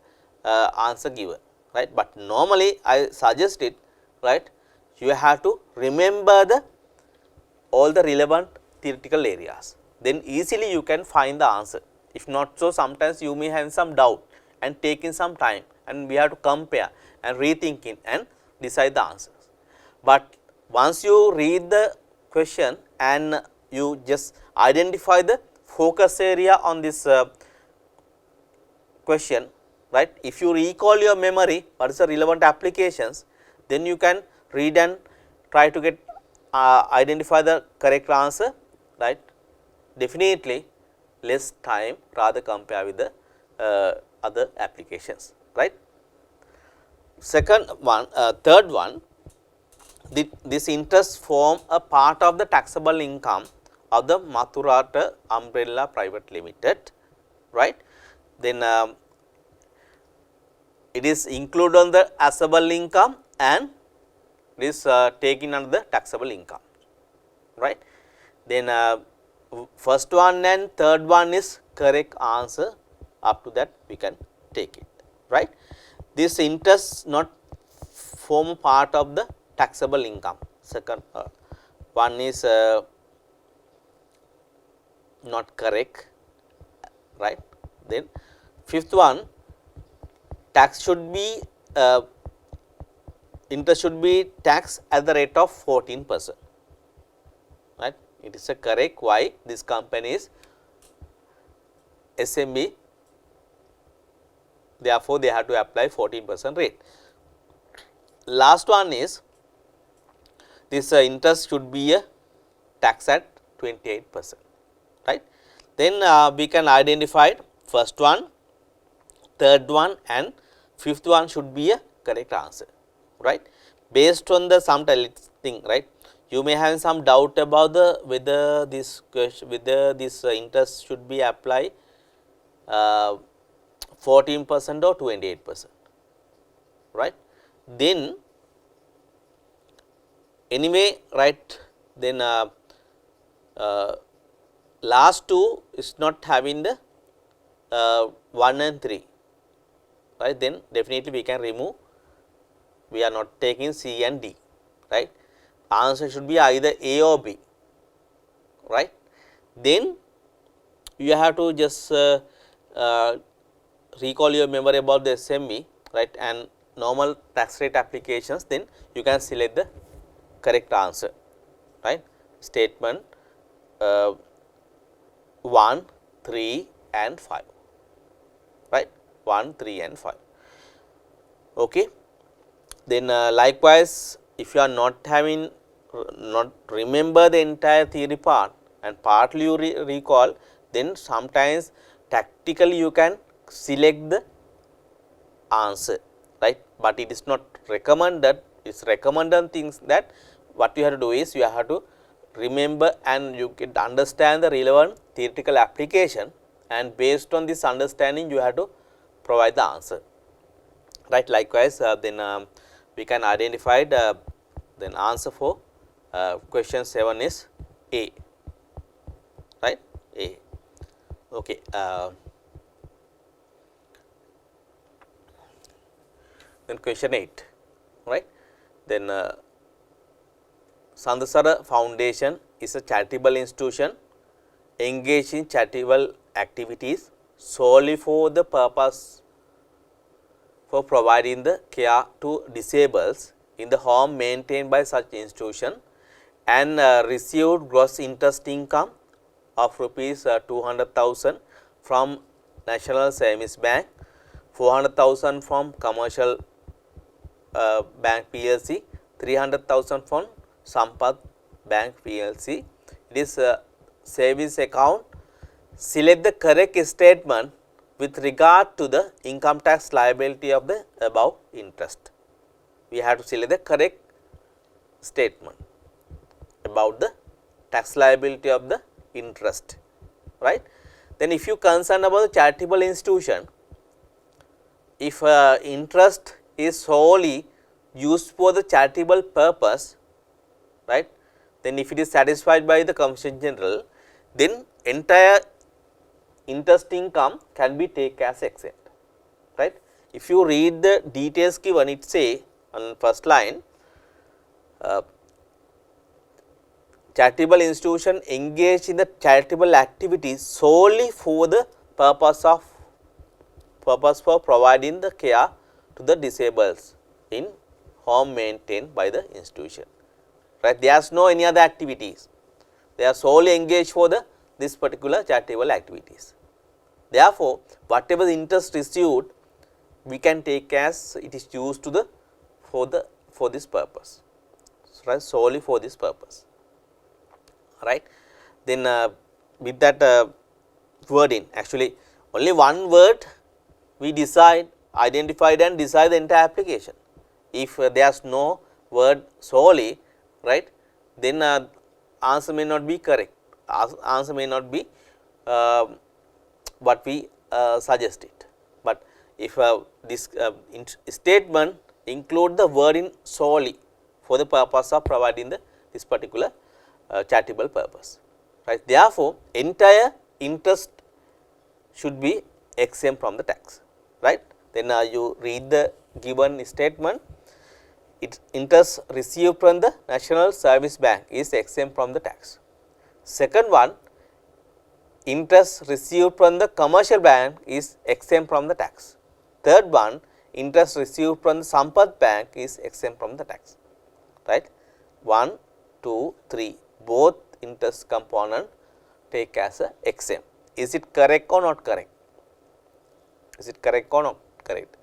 Speaker 1: answer given, right. But normally I suggest it, right, you have to remember the all the relevant theoretical areas, then easily you can find the answer. If not so, sometimes you may have some doubt and taking some time, and we have to compare and rethinking and decide the answers. But once you read the question and you just identify the focus area on this question, right. If you recall your memory what is the relevant applications, then you can read and try to get identify the correct answer, right. Definitely less time rather compare with the other applications, right. Second one, third one, this interest form a part of the taxable income of the Mathurata Umbrella Private Limited, right. Then it is included on the assessable income and it is taken under the taxable income, right. Then first one and third one is correct answer, up to that we can take it, right. This interest not form part of the taxable income. Second one is not correct, right. Then fifth one, tax should be interest should be taxed at the rate of 14%, right. It is a correct. Why? This company is SME, therefore they have to apply 14% rate. Last one is this interest should be a tax at 28%, right. Then we can identify first one, third one and fifth one should be a correct answer, right. Based on the sum thing, right, you may have some doubt about the whether this question, whether this interest should be applied 14% or 28%, right. Then anyway, right, then last two is not having the 1 and 3, right. Then definitely we can remove, we are not taking C and D, right. Answer should be either A or B, right. Then you have to just recall your memory about the SME, right, and normal tax rate applications, then you can select the correct answer, right. Statement 1, 3 and 5, right, 1, 3 and 5. Okay. Then likewise, if you are not having not remember the entire theory part and partly you recall, then sometimes tactically you can select the answer, right. But it is not recommended. It's recommended things that what you have to do is you have to remember and you can understand the relevant theoretical application, and based on this understanding you have to provide the answer, right. Likewise, then we can identify the then answer for question 7 is A, right, A. Okay. Then question 8, right. Then Sandasara Foundation is a charitable institution engaged in charitable activities solely for the purpose for providing the care to disabled in the home maintained by such institution, and received gross interest income of rupees 200,000 from National Savings Bank, 400,000 from Commercial Bank PLC, 300,000 from Sampath Bank PLC. It is a savings account. Select the correct statement with regard to the income tax liability of the above interest. We have to select the correct statement about the tax liability of the interest, right. Then if you concern about the charitable institution, if interest is solely used for the charitable purpose, right, then if it is satisfied by the Commission General, then entire interest income can be taken as exempt, right. If you read the details given, it say on first line, charitable institution engaged in the charitable activities solely for the purpose for providing the care to the disabled in home maintained by the institution, right. There is no any other activities, they are solely engaged for the this particular charitable activities. Therefore, whatever the interest received, we can take as it is used to the for this purpose, right, solely for this purpose, right. Then with that wording, actually only one word we identified and decide the entire application. If there is no word solely, right, then answer may not be correct, answer may not be what we suggested. But if this statement include the word in solely for the purpose of providing this particular charitable purpose, right. Therefore, entire interest should be exempt from the tax, right. Then you read the given statement, interest received from the National Service Bank is exempt from the tax. Second one, interest received from the commercial bank is exempt from the tax. Third one, interest received from the Sampath Bank is exempt from the tax, right. 1, 2, 3, both interest component take as a exempt. Is it correct or not correct? Is it correct or not correct?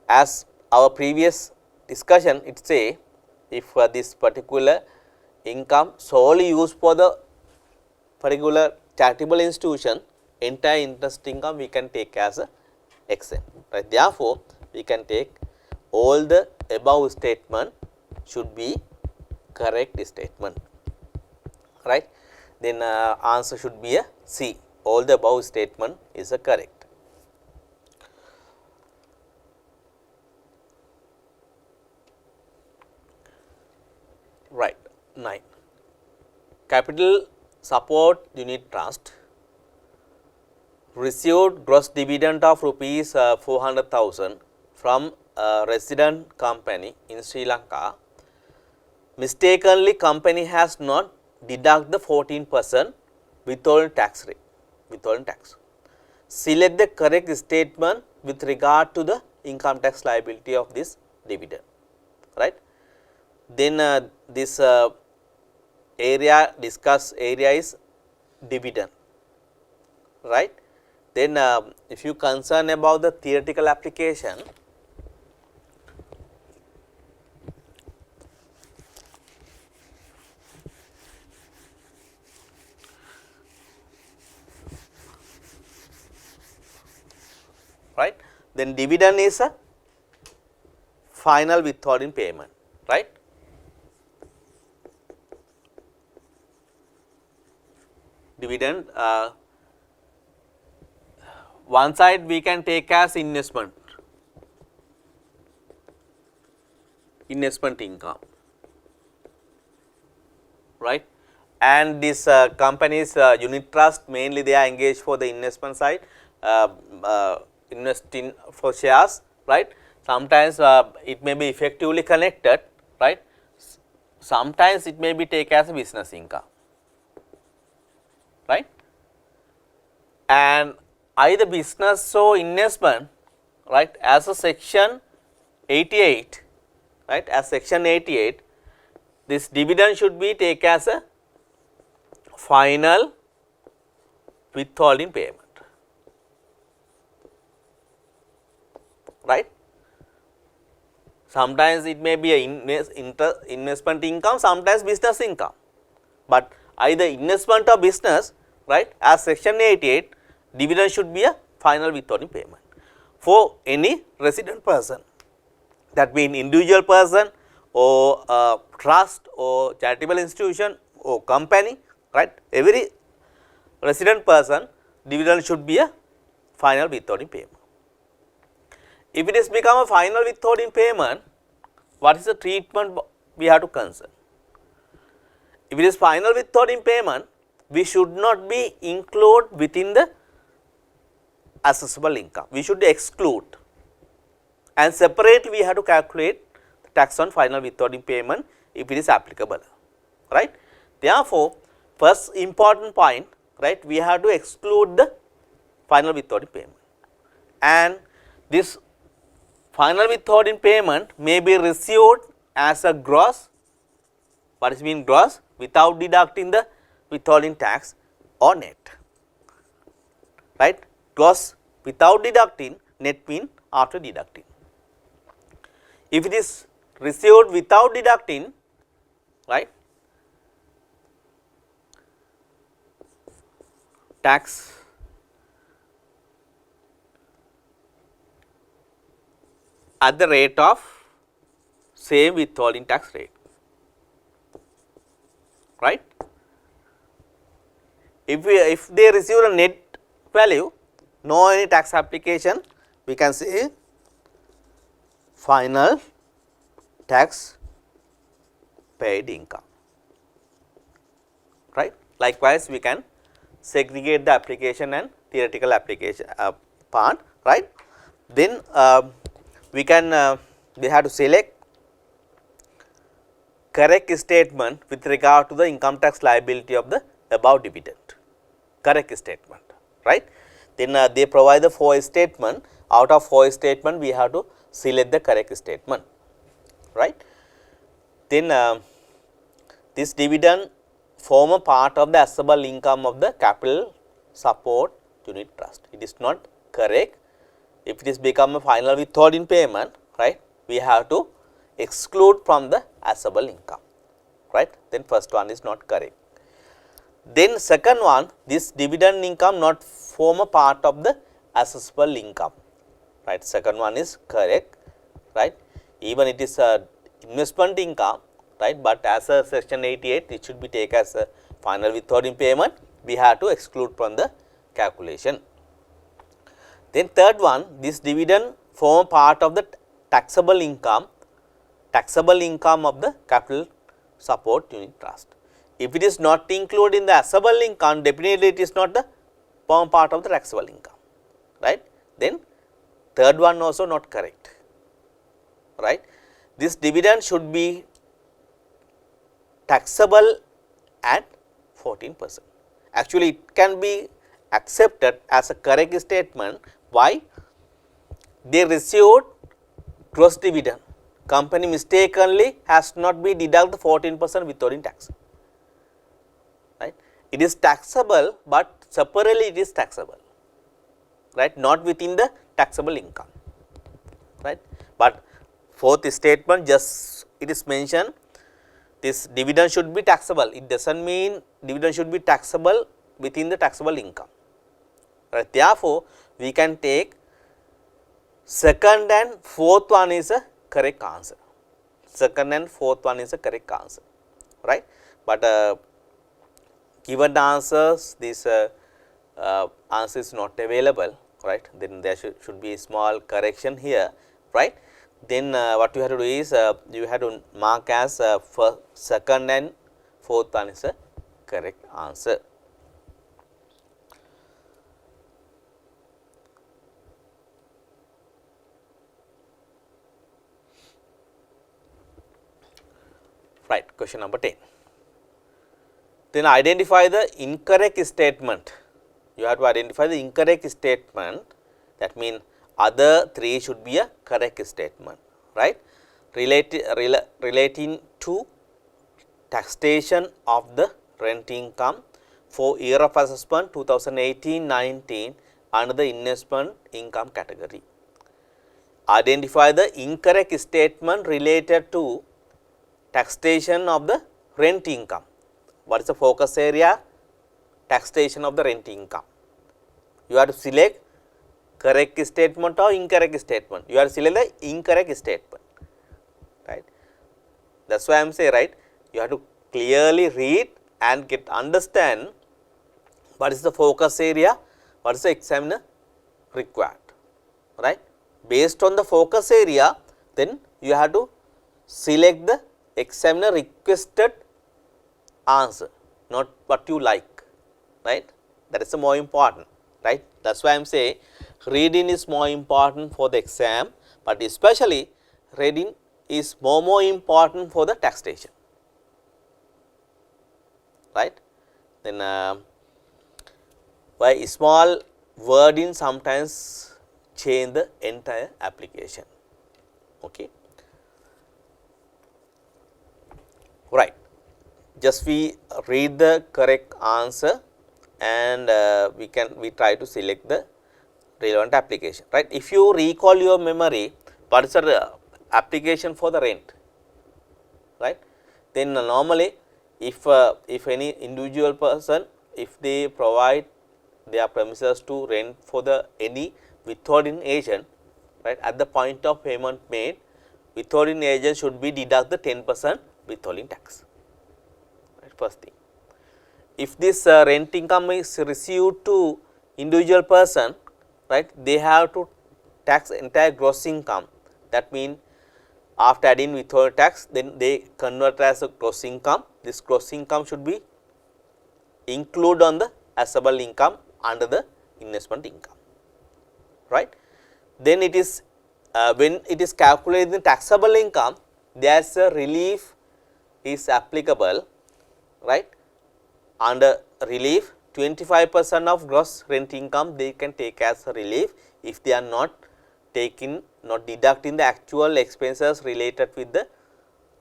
Speaker 1: As our previous discussion, it say if this particular income solely used for the particular charitable institution, entire interest income we can take as a exempt, right. Therefore, we can take all the above statement should be correct statement, right. Then answer should be a C, all the above statement is a correct. Right. 9. Capital Support Unit Trust received gross dividend of rupees 400,000 from a resident company in Sri Lanka. Mistakenly, company has not deduct the 14% withholding tax rate, withholding tax. Select the correct statement with regard to the income tax liability of this dividend, right. Then this area is dividend, right. Then if you concern about the theoretical application, right, then dividend is a final withholding payment, right. Dividend, one side we can take as investment income, right, and this company's unit trust, mainly they are engaged for the investment side, investing for shares, right. Sometimes it may be effectively connected, right, sometimes it may be taken as a business income, right, and either business or investment, right, as a section 88, right, as section 88, this dividend should be taken as a final withholding payment, right. Sometimes it may be a investment income, sometimes business income, but either investment or business, right, as section 88, dividend should be a final withholding payment for any resident person, that means individual person or trust or charitable institution or company, right, every resident person, dividend should be a final withholding payment. If it is become a final withholding payment, what is the treatment we have to consider? If it is final withholding payment, we should not be include within the assessable income. We should exclude, and separately we have to calculate the tax on final withholding payment if it is applicable, right. Therefore, first important point, right, we have to exclude the final withholding payment, and this final withholding payment may be received as a gross. What is mean gross? Without deducting the withholding tax, or net, right. Gross without deducting, net mean after deducting. If it is received without deducting, right, tax at the rate of same withholding tax rate, right. If they receive a net value, no any tax application, we can say final tax paid income, right. Likewise, we can segregate the application and theoretical application part, right. Then we can we have to select correct statement with regard to the income tax liability of the above dividend, correct statement, right. Then they provide the 4 statement. Out of 4 statement, we have to select the correct statement, right. Then this dividend form a part of the assessable income of the capital support unit trust. It is not correct. If it is become a final withholding payment, right, we have to exclude from the assessable income, right. Then first one is not correct. Then second one, this dividend income not form a part of the assessable income, right. Second one is correct, right. Even it is a investment income, right, but as a section 88, it should be taken as a final withholding payment. We have to exclude from the calculation. Then third one, this dividend form part of the taxable income of the capital support unit trust. If it is not included in the assessable income, definitely it is not the form part of the taxable income, right. Then third one also not correct, right. This dividend should be taxable at 14%. Actually, it can be accepted as a correct statement. Why? They received gross dividend. Company mistakenly has not been deducted 14% withholding tax, right. It is taxable, but separately it is taxable, right, not within the taxable income, right. But fourth statement, just it is mentioned this dividend should be taxable. It does not mean dividend should be taxable within the taxable income, right. Therefore, we can take second and fourth one is a correct answer. Second and fourth one is a correct answer, right. But given the answers, this answer is not available, right. Then there should be a small correction here, right. Then what you have to do is you have to mark as first, second and fourth one is a correct answer. Right, question number 10. Then identify the incorrect statement. You have to identify the incorrect statement. That means other 3 should be a correct statement, right. Relating to taxation of the rent income for year of assessment 2018-19 under the investment income category. Identify the incorrect statement related to taxation of the rent income. What is the focus area? Taxation of the rent income. You have to select correct statement or incorrect statement. You have to select the incorrect statement, right. That is why I am saying, right, you have to clearly read and understand what is the focus area, what is the examiner required, right. based on the focus area, then you have to select the examiner requested answer, not what you like, right. That is the more important, right. That is why I am saying reading is more important for the exam, but especially reading is more important for the taxation, right. Then why small wording sometimes change the entire application, okay. Right, just we read the correct answer and we try to select the relevant application, right. If you recall your memory, what is the application for the rent, right, then normally if any individual person, if they provide their premises to rent for the any withholding agent, right, at the point of payment made, withholding agent should be deduct the 10% withholding tax, right, first thing. If this rent income is received to individual person, right, they have to tax entire gross income. That means after adding withhold tax, then they convert as a gross income. This gross income should be included on the assessable income under the investment income, right. Then it is when it is calculated the taxable income, there is a relief is applicable, right. Under relief, 25% of gross rent income they can take as a relief if they are not deducting the actual expenses related with the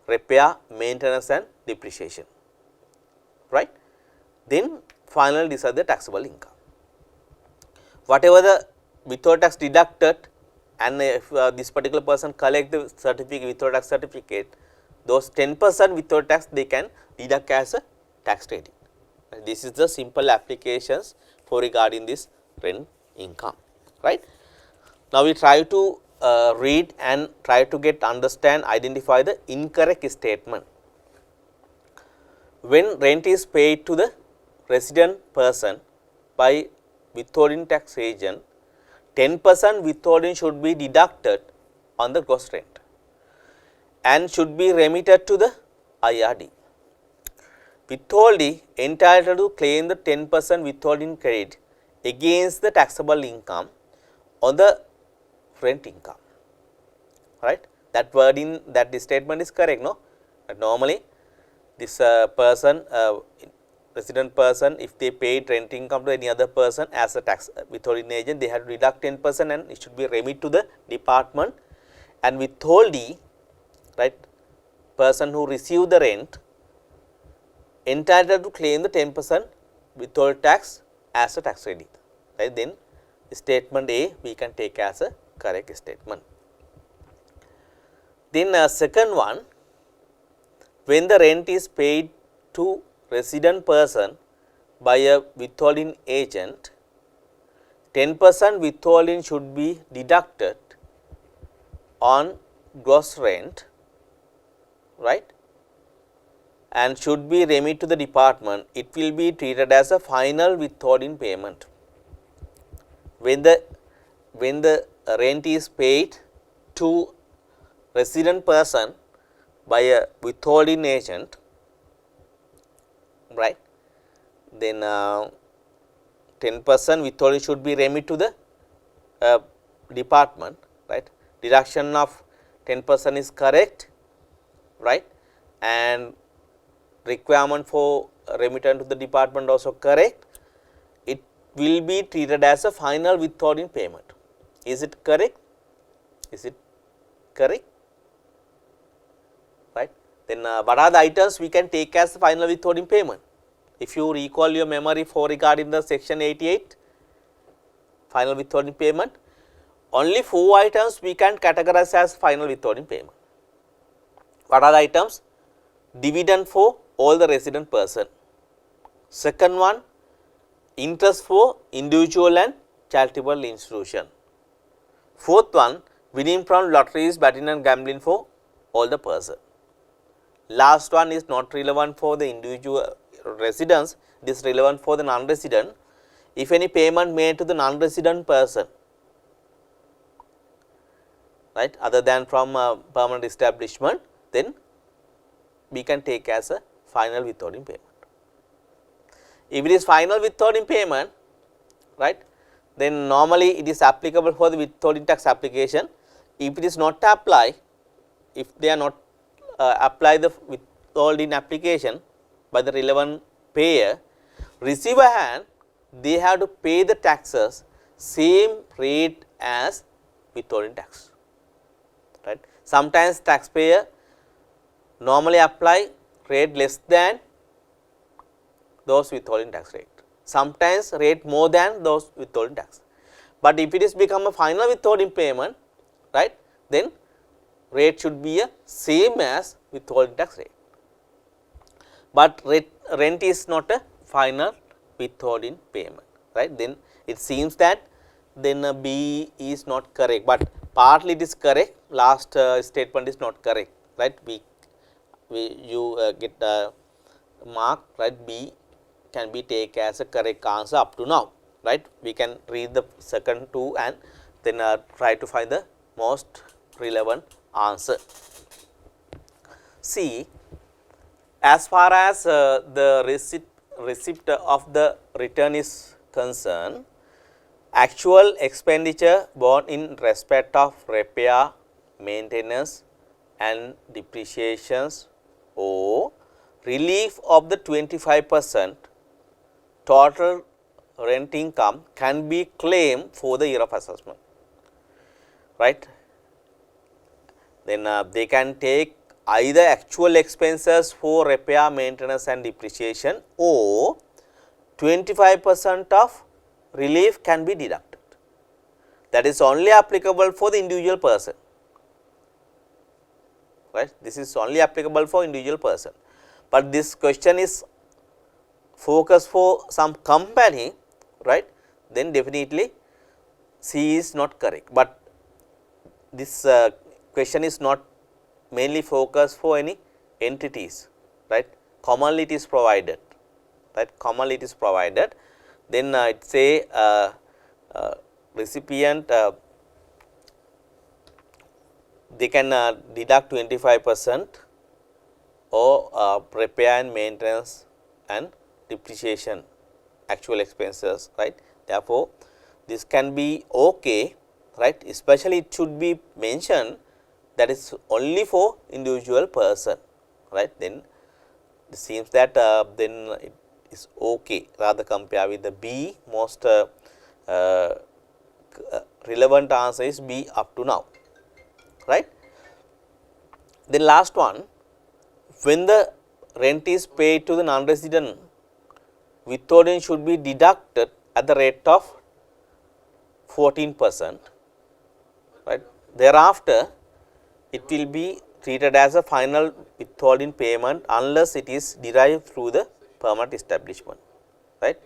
Speaker 1: repair, maintenance and depreciation, right. Then finally these are the taxable income. Whatever the withhold tax deducted, and if this particular person collect the certificate, withhold tax certificate, those 10% withhold tax they can deduct as a tax credit. This is the simple applications for regarding this rent income, right. Now we try to read and try to understand, identify the incorrect statement. When rent is paid to the resident person by withholding tax agent, 10% withholding should be deducted on the gross rent and should be remitted to the IRD. Withholdee entitled to claim the 10% withholding credit against the taxable income on the rent income, right. That wording, that the statement is correct, no. But normally this person, resident person, if they paid rent income to any other person as a tax withholding agent, they have to deduct 10% and it should be remitted to the department, and withholdee, right, person who received the rent entitled to claim the 10% withhold tax as a tax credit, right. Then statement A we can take as a correct statement. Then second one, when the rent is paid to resident person by a withholding agent, 10% withholding should be deducted on gross rent, right, and should be remitted to the department. It will be treated as a final withholding payment. When the rent is paid to resident person by a withholding agent, right, then 10% withholding should be remitted to the department, right. Deduction of 10% is correct, right, and requirement for remittance to the department also correct. It will be treated as a final withholding payment. Is it correct? Is it correct? Right. Then what are the items we can take as final withholding payment? If you recall your memory for regarding the section 88 final withholding payment, only 4 items we can categorize as final withholding payment. What are the items? Dividend for all the resident person. Second one, interest for individual and charitable institution. Fourth one, winning from lotteries, betting and gambling for all the person. Last one is not relevant for the individual residents, it is relevant for the non-resident. If any payment made to the non-resident person, right, other than from permanent establishment, then we can take as a final withholding payment. If it is final withholding payment, right, then normally it is applicable for the withholding tax application. If it is not applied, if they are not apply the withholding application by the relevant payer, receiver hand, they have to pay the taxes same rate as withholding tax, right. Sometimes taxpayer normally apply rate less than those withholding tax rate, sometimes rate more than those withholding tax. But if it is become a final withholding payment, right, then rate should be a same as withholding tax rate. But rent is not a final withholding payment, right. Then it seems that then B is not correct, but partly it is correct, last statement is not correct, right. You get mark, right. B can be taken as a correct answer up to now, right. We can read the second two and then try to find the most relevant answer. C, as far as the receipt of the return is concerned, actual expenditure borne in respect of repair, maintenance and depreciations or relief of the 25% total rent income can be claimed for the year of assessment, right. Then they can take either actual expenses for repair, maintenance and depreciation or 25% of relief can be deducted. That is only applicable for the individual person, right. This is only applicable for individual person, but this question is focus for some company, right, then definitely C is not correct. But this question is not mainly focused for any entities, right. Commonly it is provided, right, commonly it is provided. Then it say recipient they can deduct 25% or repair and maintenance and depreciation actual expenses, right. Therefore, this can be okay, right, especially it should be mentioned that is only for individual person, right. Then it seems that then it is okay, rather compare with the B. Most relevant answer is B up to now, right. Then last one, when the rent is paid to the non-resident, withholding should be deducted at the rate of 14%, right. Thereafter, it will be treated as a final withholding payment unless it is derived through the permanent establishment, right.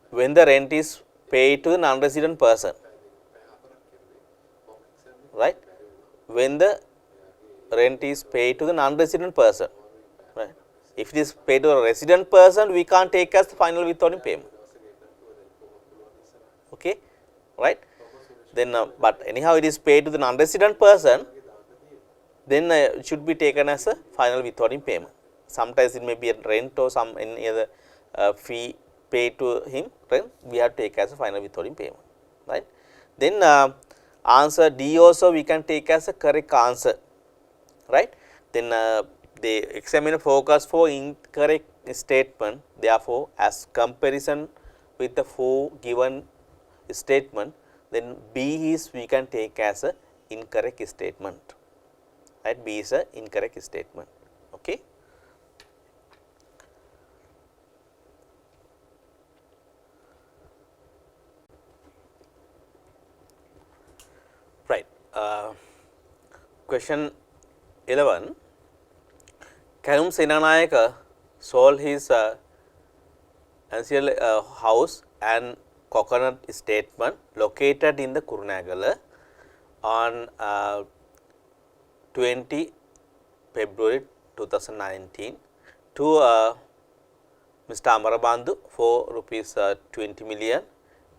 Speaker 1: When the rent is paid to the non-resident person, right, when the rent is paid to the non-resident person, right. If it is paid to a resident person, we can't take as the final withholding payment, okay, right. Then but anyhow it is paid to the non-resident person, then it should be taken as a final withholding payment. Sometimes it may be a rent or some any other fee paid to him, then we have to take as a final withholding payment, right. Then answer D also we can take as a correct answer, right. Then the examiner focus for incorrect statement, therefore as comparison with the 4 given statement, then B is we can take as a incorrect statement, right. B is a incorrect statement, okay. Right. Question 11. Kanum Senanayaka sold his ancient house and coconut estate located in the Kurunegala on 20 February 2019 to Mr. Amarabandhu for rupees 20 million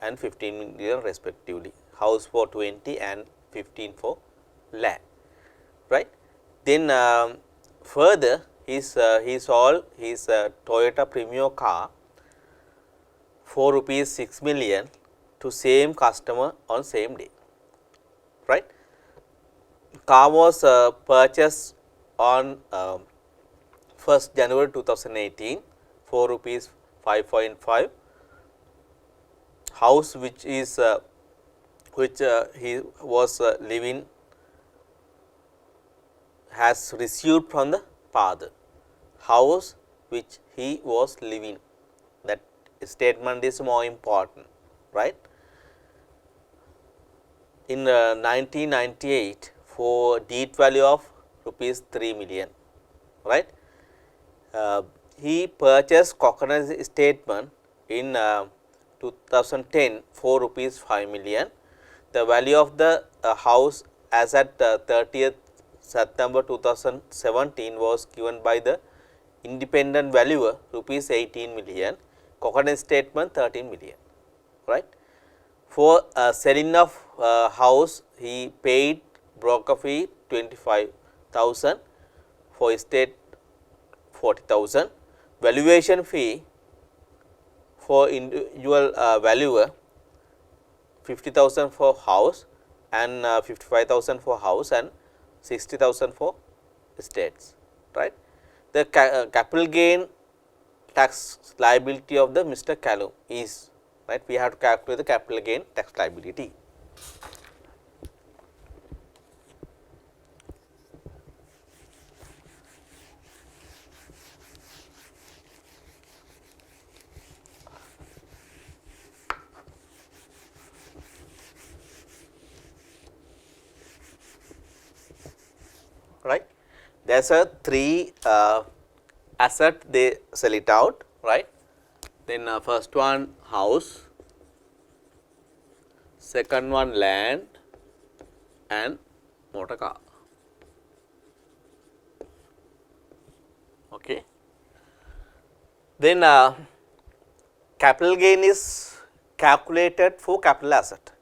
Speaker 1: and 15 million respectively. House for 20 and 15 for land, right. Then further he sold his Toyota Premio car for rupees 6 million to same customer on same day, right. Car was purchased on 1st January 2018 for rupees 5.5. House which is he was living has received from the father. House which he was living, that statement is more important, right. In 1998 for deed value of rupees 3 million, right. He purchased Coconut Statement in 2010 for rupees 5 million. The value of the house as at 30th September 2017 was given by the independent valuer rupees 18 million, Coconut Statement 13 million, right. For selling of house, he paid broker fee 25,000, for estate 40,000, valuation fee for individual valuer 50,000 for house and 55,000 for house and 60,000 for estates, right. The capital gain tax liability of the Mr. Callum is, right, we have to calculate the capital gain tax liability. Right, there is a 3 asset they sell it out, right. Then first one house, second one land and motor car. Okay. Then capital gain is calculated for capital asset,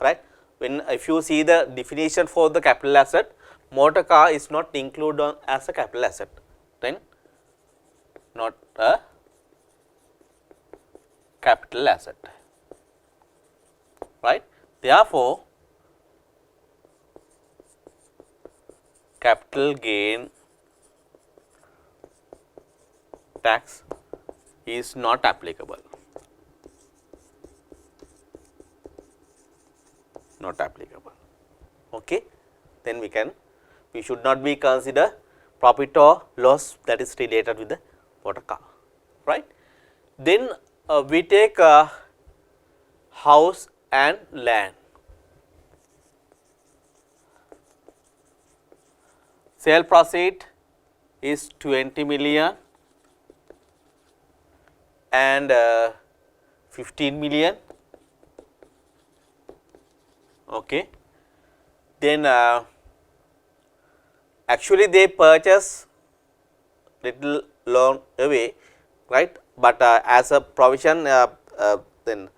Speaker 1: right. When if you see the definition for the capital asset, motor car is not included on as a capital asset, then not a capital asset, right. Therefore, capital gain tax is not applicable, not applicable. Okay. Then we should not be consider profit or loss that is related with the motor car, right. Then we take house and land. Sale proceed is 20 million and 15 million. Okay. Then actually they purchase little long away, right, but as a provision then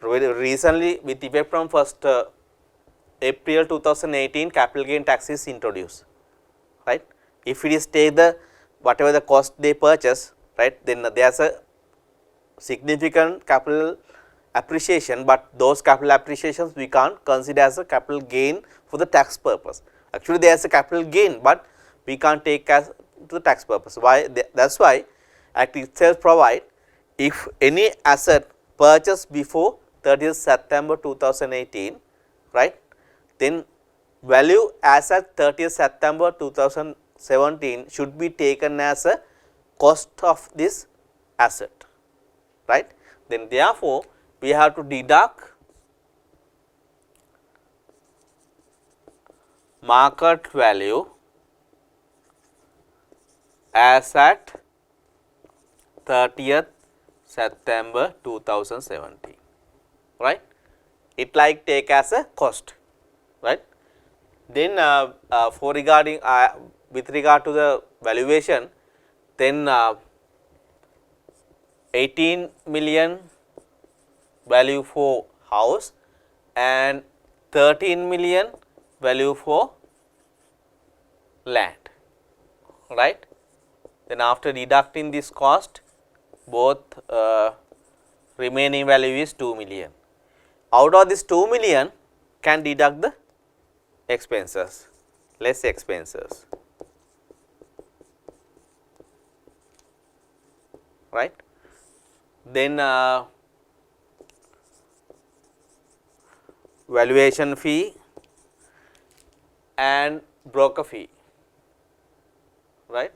Speaker 1: recently with effect from 1st April 2018 capital gain tax is introduced, right. If it is take the whatever the cost they purchase, right, then there is a significant capital appreciation, but those capital appreciations we can't consider as a capital gain for the tax purpose. Actually there is a capital gain, but we can't take as to the tax purpose. Why? That is why Act itself provide if any asset purchased before 30th September 2018, right, then value as at 30th September 2017 should be taken as a cost of this asset, right. Then therefore, we have to deduct market value as at 30th September 2017, right. It like take as a cost, right. Then for regarding with regard to the valuation, then 18 million value for house and 13 million value for land, right. Then after deducting this cost, both remaining value is 2 million. Out of this 2 million, can deduct the expenses, less expenses, right. Then valuation fee and broker fee, right,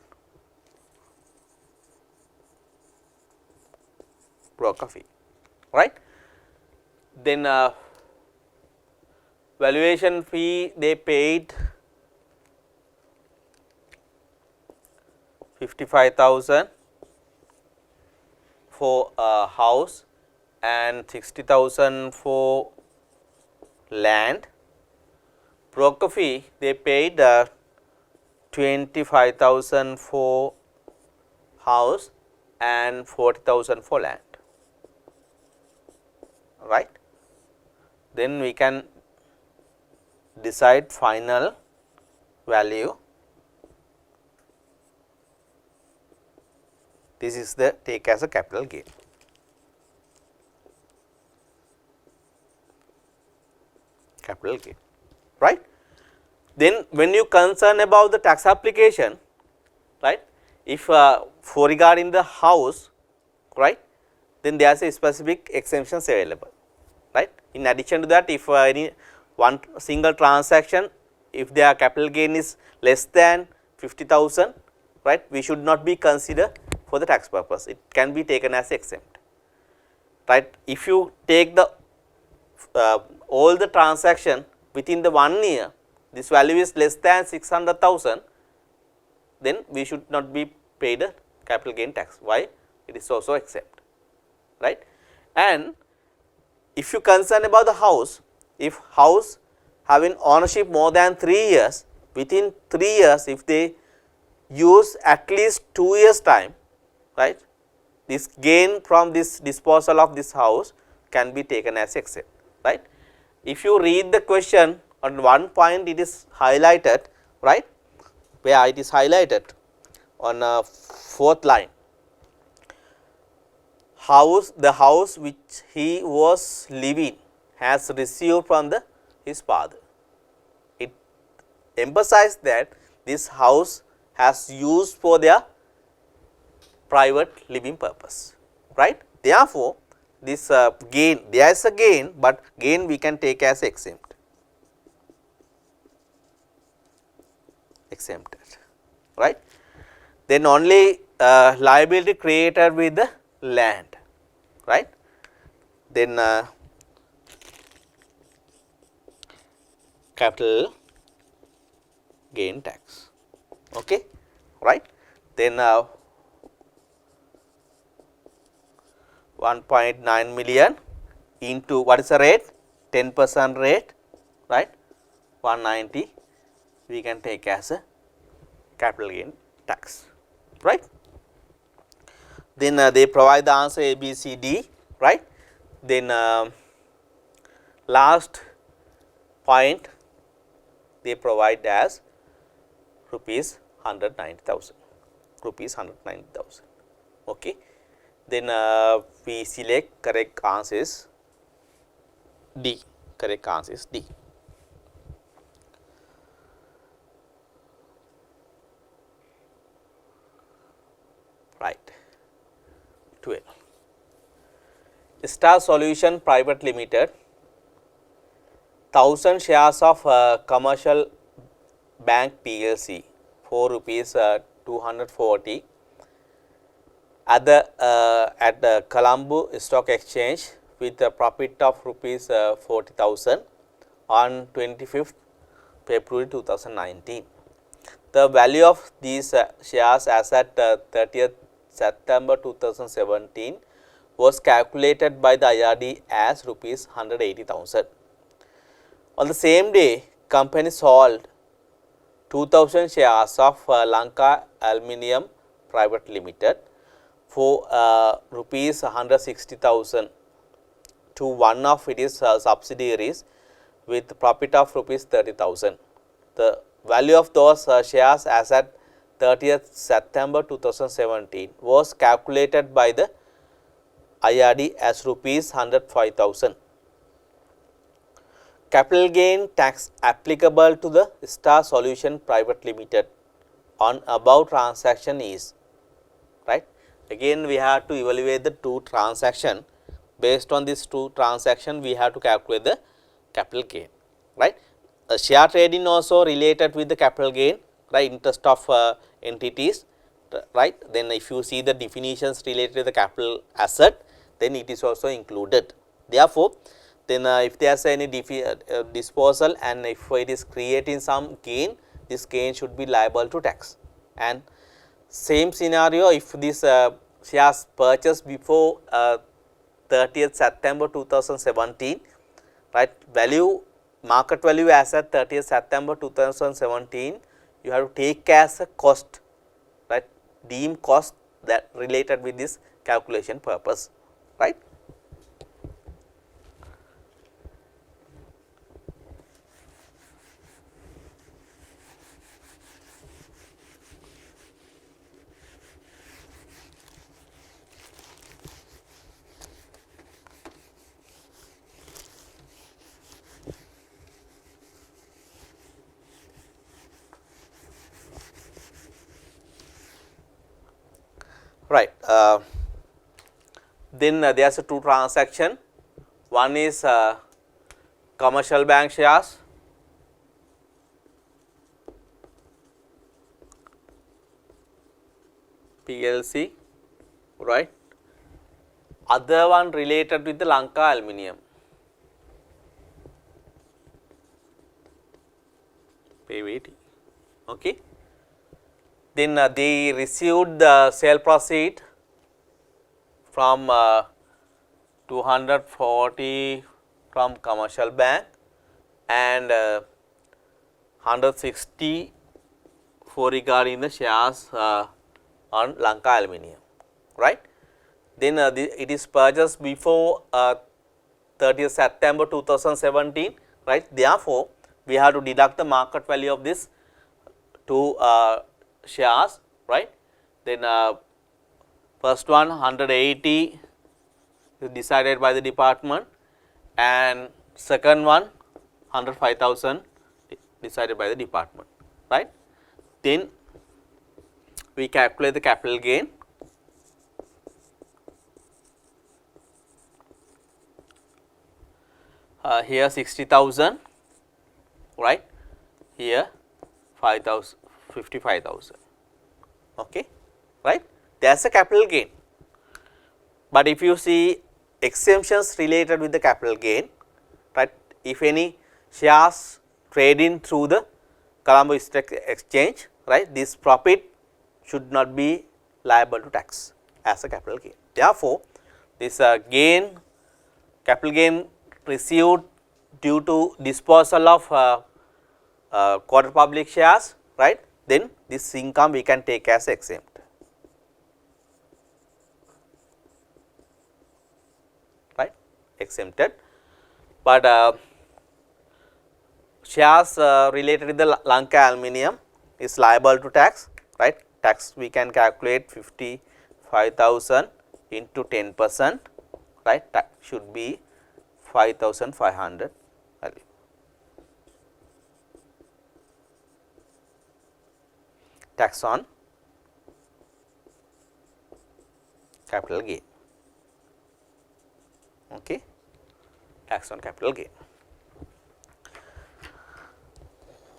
Speaker 1: broker fee, right. Then valuation fee they paid 55,000 for a house and 60,000 for land. Broker fee they paid 25,000 for house and 40,000 for land, right. Then we can decide final value. This is the take as a capital gain. Capital gain, right. Then when you concern about the tax application, right, if for regarding the house, right, then there is a specific exemptions available, right. In addition to that, if any one single transaction, if their capital gain is less than 50,000, right, we should not be considered for the tax purpose, it can be taken as exempt, right. If you take the all the transaction within the 1 year, this value is less than 600,000, then we should not be paid a capital gain tax. Why? It is also exempt, right. And if you concern about the house, if house having ownership more than 3 years, within 3 years if they use at least 2 years time, right, this gain from this disposal of this house can be taken as exempt, right. If you read the question, on one point it is highlighted, right, where it is highlighted on 4th line, the house which he was living has received from his father. It emphasized that this house has used for their private living purpose, right. Therefore, this gain, there is a gain, but gain we can take as exempt, exempted, right. Then only liability created with the land, right. Then capital gain tax, okay, right. Then 1.9 million into what is the rate, 10% rate, right, 190 we can take as a capital gain tax, right. Then they provide the answer A, B, C, D, right. Then last point they provide as rupees 190,000, rupees 190,000, okay. Then we select correct answer is D, correct answer is D. Right. 12. Star Solution Private Limited, 1000 shares of Commercial Bank PLC for rupees 240 at the Colombo Stock Exchange with a profit of rupees 40,000 on 25th February 2019. The value of these shares as at 30th September 2017 was calculated by the IRD as rupees 180,000. On the same day, company sold 2000 shares of Lanka Aluminium Private Limited for rupees 160,000 to one of its subsidiaries with profit of rupees 30,000. The value of those shares as at 30th September 2017 was calculated by the IRD as rupees 105,000. Capital gain tax applicable to the Star Solution Private Limited on above transaction is, right. Again we have to evaluate the two transaction. Based on these two transaction, we have to calculate the capital gain, right. Share trading also related with the capital gain, right, interest of entities, right. Then if you see the definitions related to the capital asset, then it is also included. Therefore, then if there is any disposal and if it is creating some gain, this gain should be liable to tax. And same scenario, if this shares purchased before 30th September 2017, right, value, market value as at 30th September 2017, you have to take as a cost, right, deemed cost that related with this calculation purpose, right. Right. Then there is a two transaction. One is commercial bank shares, PLC, right. Other one related with the Lanka Aluminium, PVT. Okay. Then they received the sale proceed from 240 from commercial bank and 160 for regarding the shares on Lanka Aluminium, right. Then it is purchased before 30th September 2017, right. Therefore, we have to deduct the market value of this two shares, right. Then first one 180 is decided by the department and second one 105,000 decided by the department, right. Then we calculate the capital gain. Here 60,000, right, here 5,000, 55,000, okay, right. That is a capital gain. But if you see exemptions related with the capital gain, right, if any shares trading through the Colombo Stock Exchange, right, this profit should not be liable to tax as a capital gain. Therefore, this gain, capital gain received due to disposal of quarter public shares, right, then this income we can take as exempt, right, exempted. But shares related to the Lanka Aluminium is liable to tax, right. Tax we can calculate 55,000 into 10%, right, tax should be 5,500 value. Tax on capital gain, okay, tax on capital gain,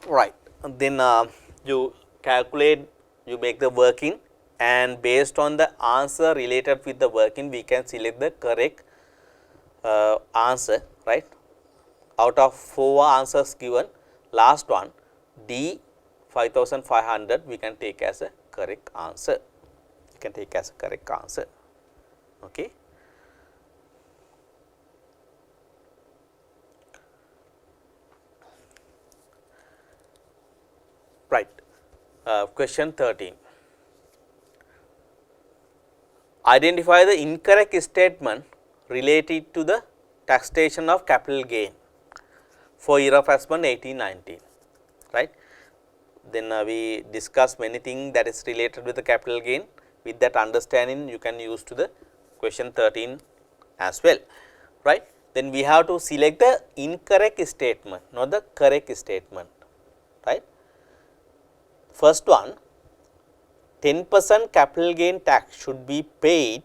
Speaker 1: right. And then you calculate, you make the working, and based on the answer related with the working, we can select the correct answer, right. Out of 4 answers given, last one D 5,500 we can take as a correct answer, you can take as a correct answer, okay. Right. Question 13. Identify the incorrect statement related to the taxation of capital gain. for year of assessment 18-19, right. Then we discussed many things that is related with the capital gain. With that understanding, you can use to the question 13 as well, right. Then we have to select the incorrect statement, not the correct statement, right. First one, 10% capital gain tax should be paid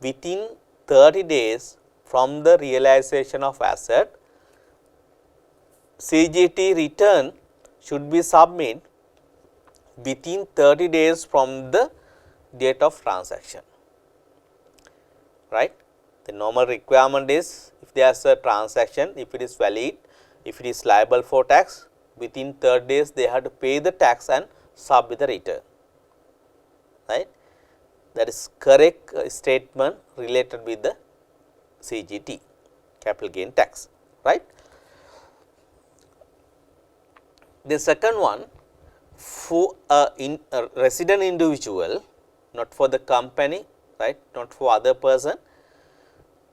Speaker 1: within 30 days from the realization of asset. CGT return should be submitted within 30 days from the date of transaction, right. The normal requirement is, if there is a transaction, if it is valid, if it is liable for tax, within 30 days they have to pay the tax and submit the return, right. That is correct statement related with the CGT, capital gain tax, right. The second one, for a resident individual, not for the company, right, not for other person,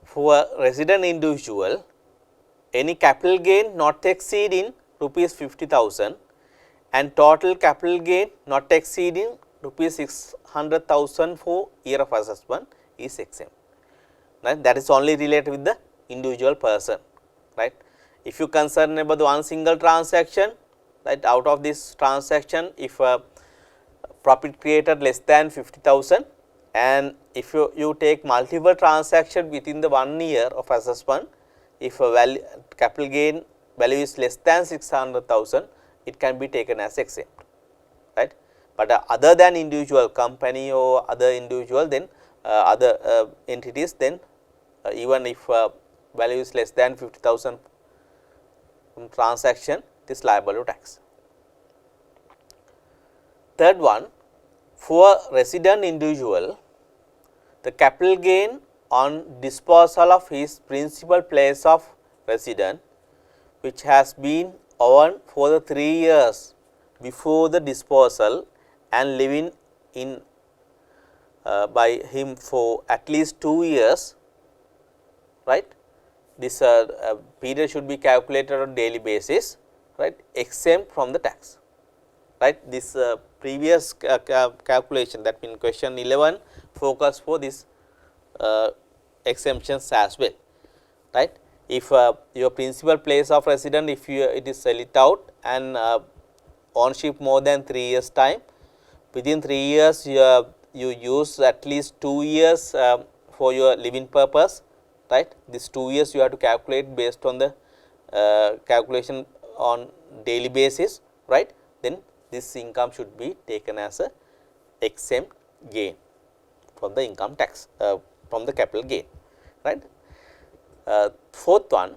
Speaker 1: for a resident individual, any capital gain not exceeding rupees 50,000 and total capital gain not exceeding rupees 600,000 for year of assessment is exempt, right. That is only related with the individual person, right. If you concern about the one single transaction, right, out of this transaction, if profit created less than 50,000 and if you take multiple transaction within the 1 year of assessment, if a value capital gain value is less than 600,000, it can be taken as exempt, right. But other than individual company or other individual, then other entities, then even if value is less than 50,000 transaction, it is liable to tax. Third one, for resident individual, the capital gain on disposal of his principal place of residence, which has been owned for the 3 years before the disposal and living in by him for at least 2 years, right. This period should be calculated on daily basis, right, exempt from the tax, right. This previous calculation, that means question 11 focus for this exemptions as well, right. If your principal place of residence, if it is sell it out and ownership more than 3 years time, within 3 years you use at least 2 years for your living purpose, right. This 2 years you have to calculate based on the calculation on daily basis, right. Then this income should be taken as a exempt gain from the income tax, from the capital gain, right. Fourth one,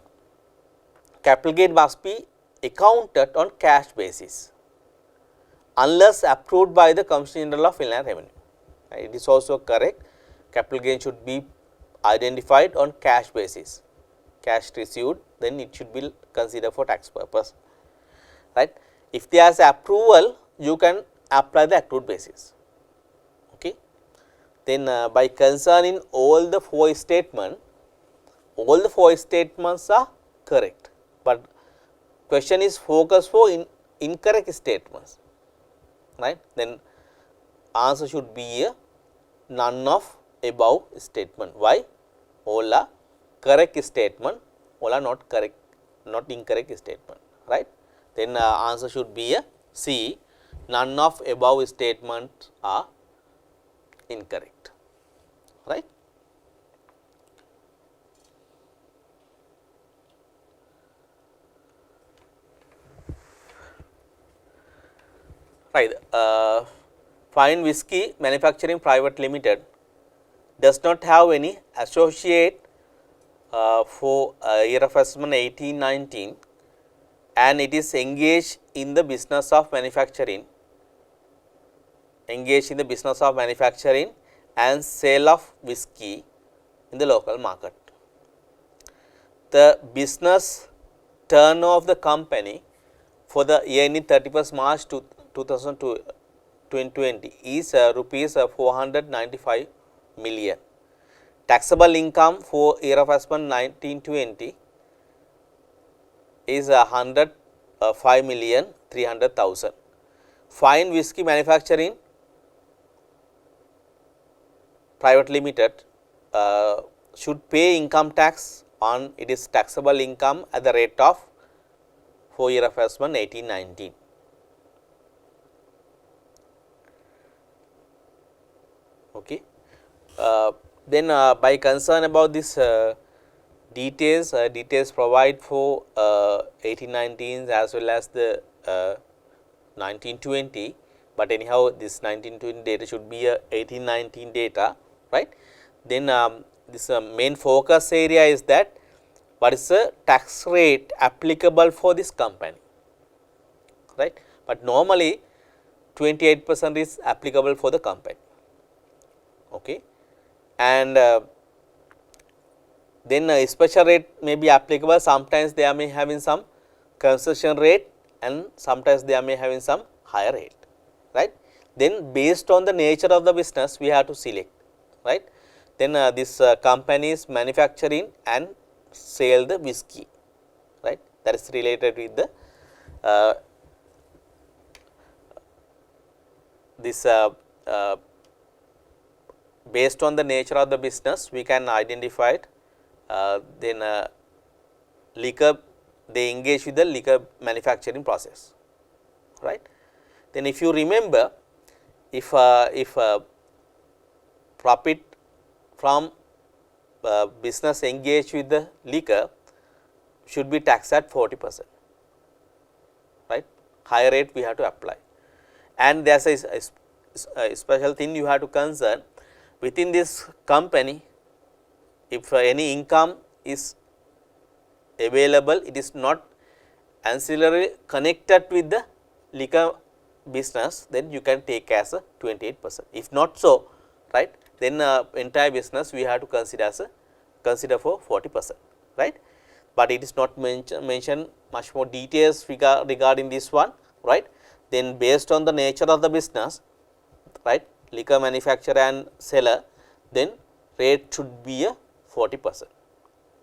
Speaker 1: capital gain must be accounted on cash basis unless approved by the Commissioner General of Inland Revenue. It is also correct, capital gain should be identified on cash basis, cash received, then it should be considered for tax purpose, right. If there is approval, you can apply the accrued basis, okay. Then by concerning all the 4 statements, all the 4 statements are correct, but question is focus for incorrect statements, right. Then answer should be a none of above statement. Why? All are correct statement, all are not correct, not incorrect statement, right. Then answer should be a C, none of above statements are incorrect, right. Right. Fine Whiskey Manufacturing Private Limited does not have any associate for year of assessment 18-19 and it is engaged in the business of manufacturing, and sale of whiskey in the local market. The business turnover of the company for the year ending 31st March 2020 is rupees 495 million. Taxable income for year of assessment 19-20 is 105,300,000. Fine Whisky Manufacturing Private Limited should pay income tax on its taxable income at the rate of 4 year of assessment 1819. Okay. Then by concern about this details provide for 1819 as well as the 1920, but anyhow this 1920 data should be a 1819 data, right. Then this main focus area is that what is the tax rate applicable for this company, right, but normally 28% is applicable for the company. Okay. And then a special rate may be applicable. Sometimes they may having some concession rate and sometimes they may having some higher rate, right. Then based on the nature of the business we have to select, right. Then this company is manufacturing and sell the whiskey, right, that is related with the this based on the nature of the business we can identify it. Then liquor, they engage with the liquor manufacturing process, right. Then if you remember, if profit from business engaged with the liquor should be taxed at 40%, right, higher rate we have to apply. And there is a special thing you have to concern within this company. If any income is available, it is not ancillary connected with the liquor business, then you can take as a 28%. If not so, right, then entire business we have to consider for 40%, right. But it is not mentioned much more details regarding this one, right. Then based on the nature of the business, right, liquor manufacturer and seller, then rate should be a 40%,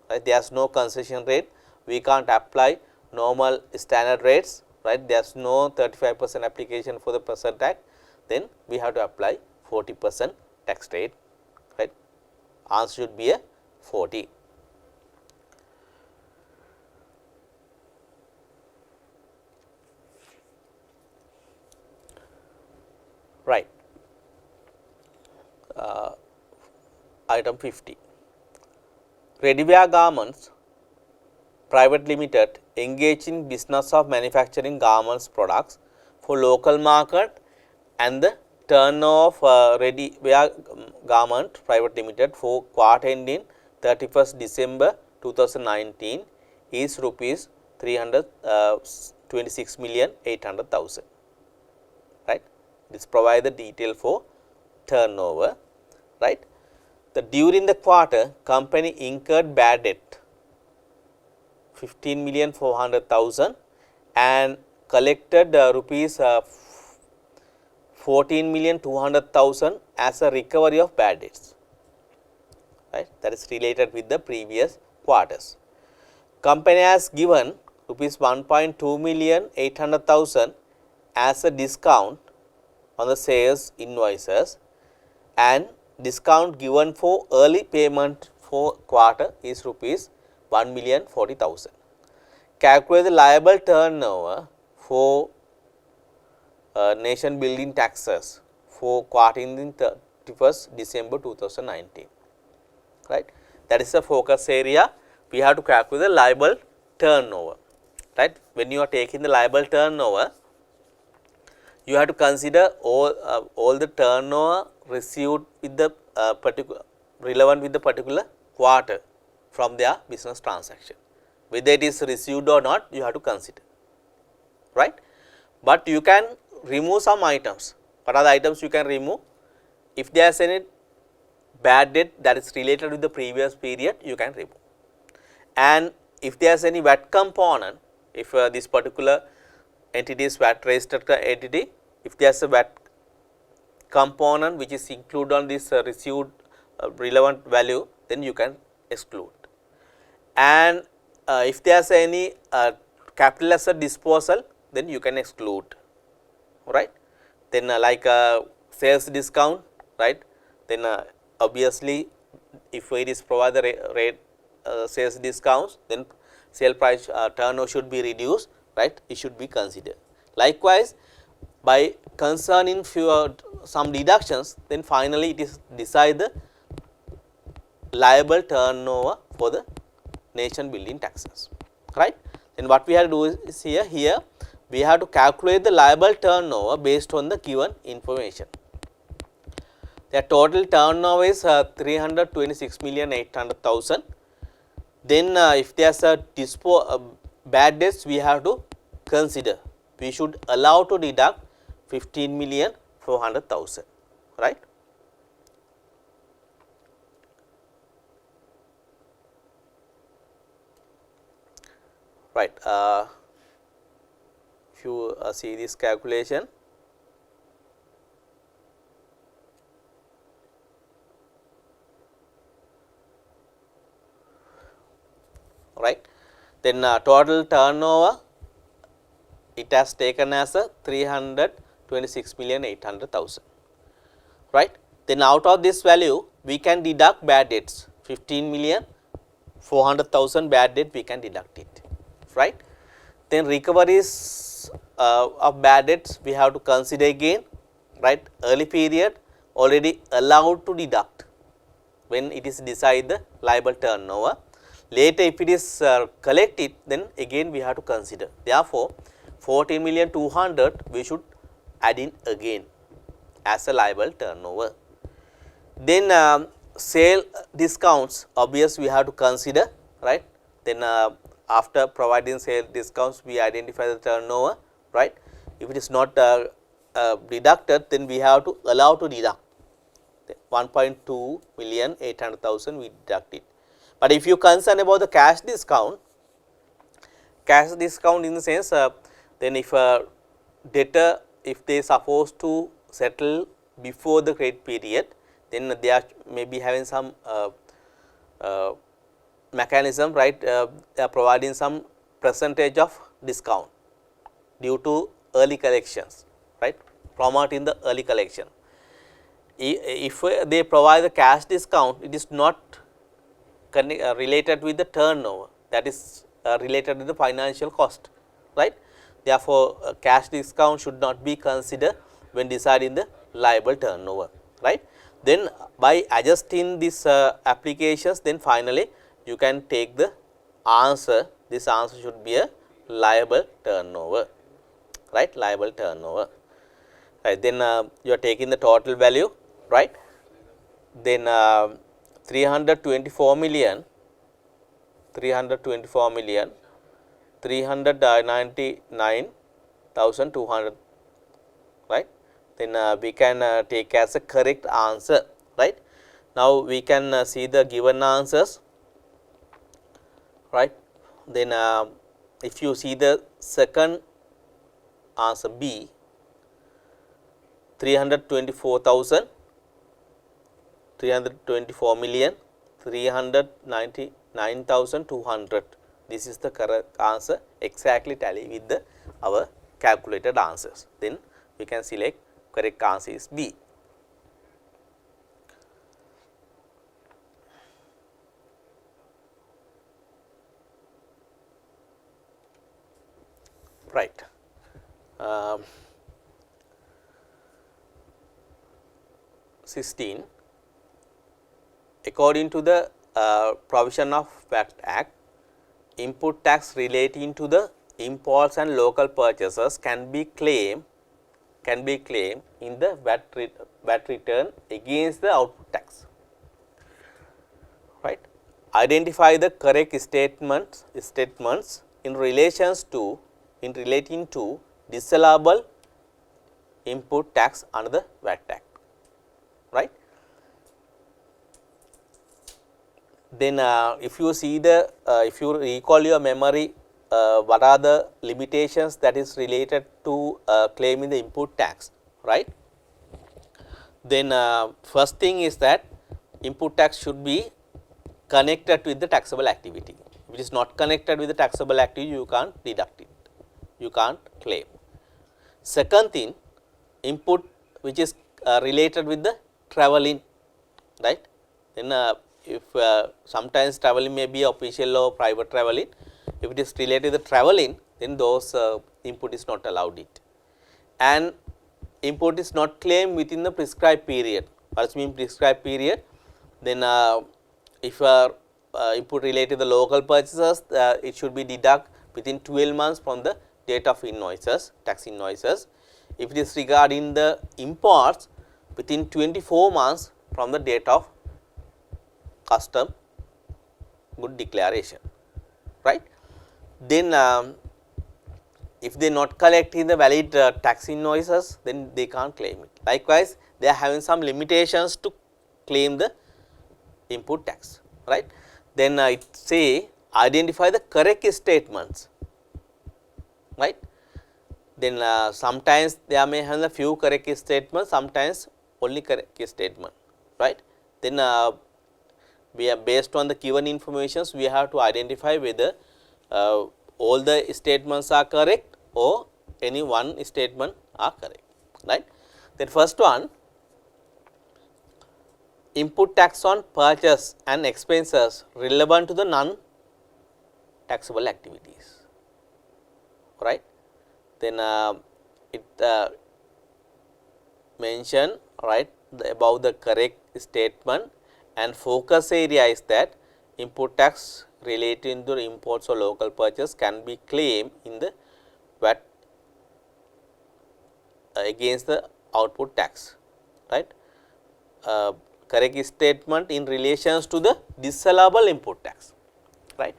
Speaker 1: right. There is no concession rate, we can't apply normal standard rates, right. There is no 35% application for the present tax, then we have to apply 40% tax rate, right. Answer should be a 40. Right. Item 50. Readyware Garments Private Limited engage in business of manufacturing garments products for local market, and the turnover of Readyware Garment Private Limited for quarter ending 31st December 2019 is rupees 326,800,000, right. This provide the detail for turnover, right. During the quarter company incurred bad debt 15,400,000 and collected rupees 14,200,000 as a recovery of bad debts, right, that is related with the previous quarters. Company has given rupees 1,2,800,000 as a discount on the sales invoices, and discount given for early payment for quarter is rupees 1,040,000. Calculate the liable turnover for nation building taxes for quarter ending 31st December 2019, right. That is the focus area. We have to calculate the liable turnover, right. When you are taking the liable turnover, you have to consider all the turnover received with the relevant with the particular quarter from their business transaction. Whether it is received or not, you have to consider, right. But you can remove some items. What are the items you can remove? If there is any bad debt that is related with the previous period, you can remove. And if there is any VAT component, if this particular entity is VAT registered entity, if there is a VAT component which is included on this received relevant value, then you can exclude. And if there is any capital asset disposal, then you can exclude, right. Then like sales discount, right. Then obviously if it is provide the rate sales discounts, then sale price turnover should be reduced, right, it should be considered. Likewise, by concerning few some deductions, then finally it is decide the liable turnover for the nation building taxes, right. Then what we have to do is here we have to calculate the liable turnover based on the given information. Their total turnover is 326,800,000. Then if there is a bad debts, we have to consider, we should allow to deduct 15,400,000, right. Right. If you see this calculation, right, then total turnover it has taken as a 326,800,000, right. Then out of this value we can deduct bad debts, 15,400,000 bad debt we can deduct it, right. Then recoveries of bad debts we have to consider again, right. Early period already allowed to deduct when it is decide the liable turnover. Later if it is collected, then again we have to consider. Therefore, 14,200,000 we should add in again as a liable turnover. Then sale discounts, obviously we have to consider, right. Then after providing sale discounts we identify the turnover, right. If it is not deducted, then we have to allow to deduct 1,2,800,000 we deduct it. But if you concern about the cash discount in the sense, then if a debtor, if they supposed to settle before the credit period, then they are maybe having some mechanism, right, they are providing some percentage of discount due to early collections, right, promoting the early collection. If they provide the cash discount, it is not related with the turnover, that is related with the financial cost, right. Therefore, cash discount should not be considered when deciding the liable turnover, right. Then by adjusting these applications, then finally you can take the answer. This answer should be a liable turnover, right, liable turnover, right. Then you are taking the total value, right. Then 399,200, right. Then we can take as a correct answer, right. Now we can see the given answers, right. Then if you see the second answer B, 324,399,200, this is the correct answer, exactly tally with our calculated answers. Then we can select correct answer is B. Right. 16. According to the provision of VAT Act, input tax relating to the imports and local purchases can be claimed in the VAT return against the output tax, right. Identify the correct statements in relating to disallowable input tax under the VAT Act, right. Then if you see the if you recall your memory, what are the limitations that is related to claiming the input tax, right. Then first thing is that input tax should be connected with the taxable activity. If it is not connected with the taxable activity, you can't deduct it, you can't claim. Second thing, input which is related with the travel in, right. Then if sometimes travel in may be official or private travel in, if it is related to the travel in, then those input is not allowed it. And input is not claimed within the prescribed period. What means prescribed period? Then if input related to the local purchases, it should be deduct within 12 months from the date of invoices, tax invoices. If it is regarding the imports, within 24 months from the date of custom good declaration, right. Then if they not collecting the valid tax invoices, then they can't claim it. Likewise, they are having some limitations to claim the input tax, right. Then it say identify the correct statements, right. Then sometimes they may have a few correct statements, sometimes only correct statement, right. Then we are based on the given informations, we have to identify whether all the statements are correct or any one statement are correct, right. Then first one, input tax on purchase and expenses relevant to the non taxable activities, right. Then it mention, right, about the correct statement, and focus area is that input tax relating to imports or local purchase can be claimed in the VAT against the output tax, right. Correct statement in relations to the disallowable input tax, right,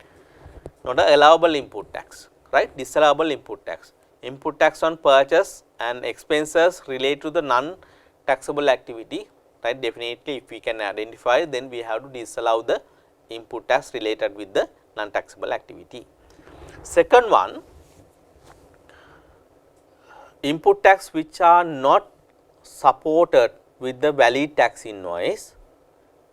Speaker 1: not the allowable input tax, right, disallowable input tax. Input tax on purchase and expenses relate to the non taxable activity, right. Definitely if we can identify, then we have to disallow the input tax related with the non taxable activity. Second one, input tax which are not supported with the valid tax invoice,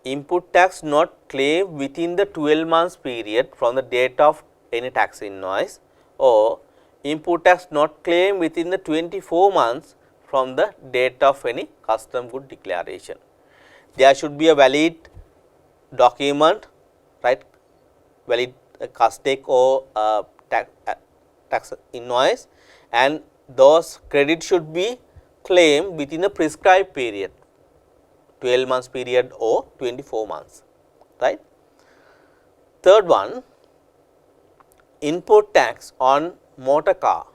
Speaker 1: input tax not claimed within the 12 months period from the date of any tax invoice, or input tax not claimed within the 24 months from the date of any custom good declaration. There should be a valid document, right, valid CUSTEC or tax invoice, and those credits should be claimed within a prescribed period, 12 months period or 24 months, right. Third one, input tax on motor car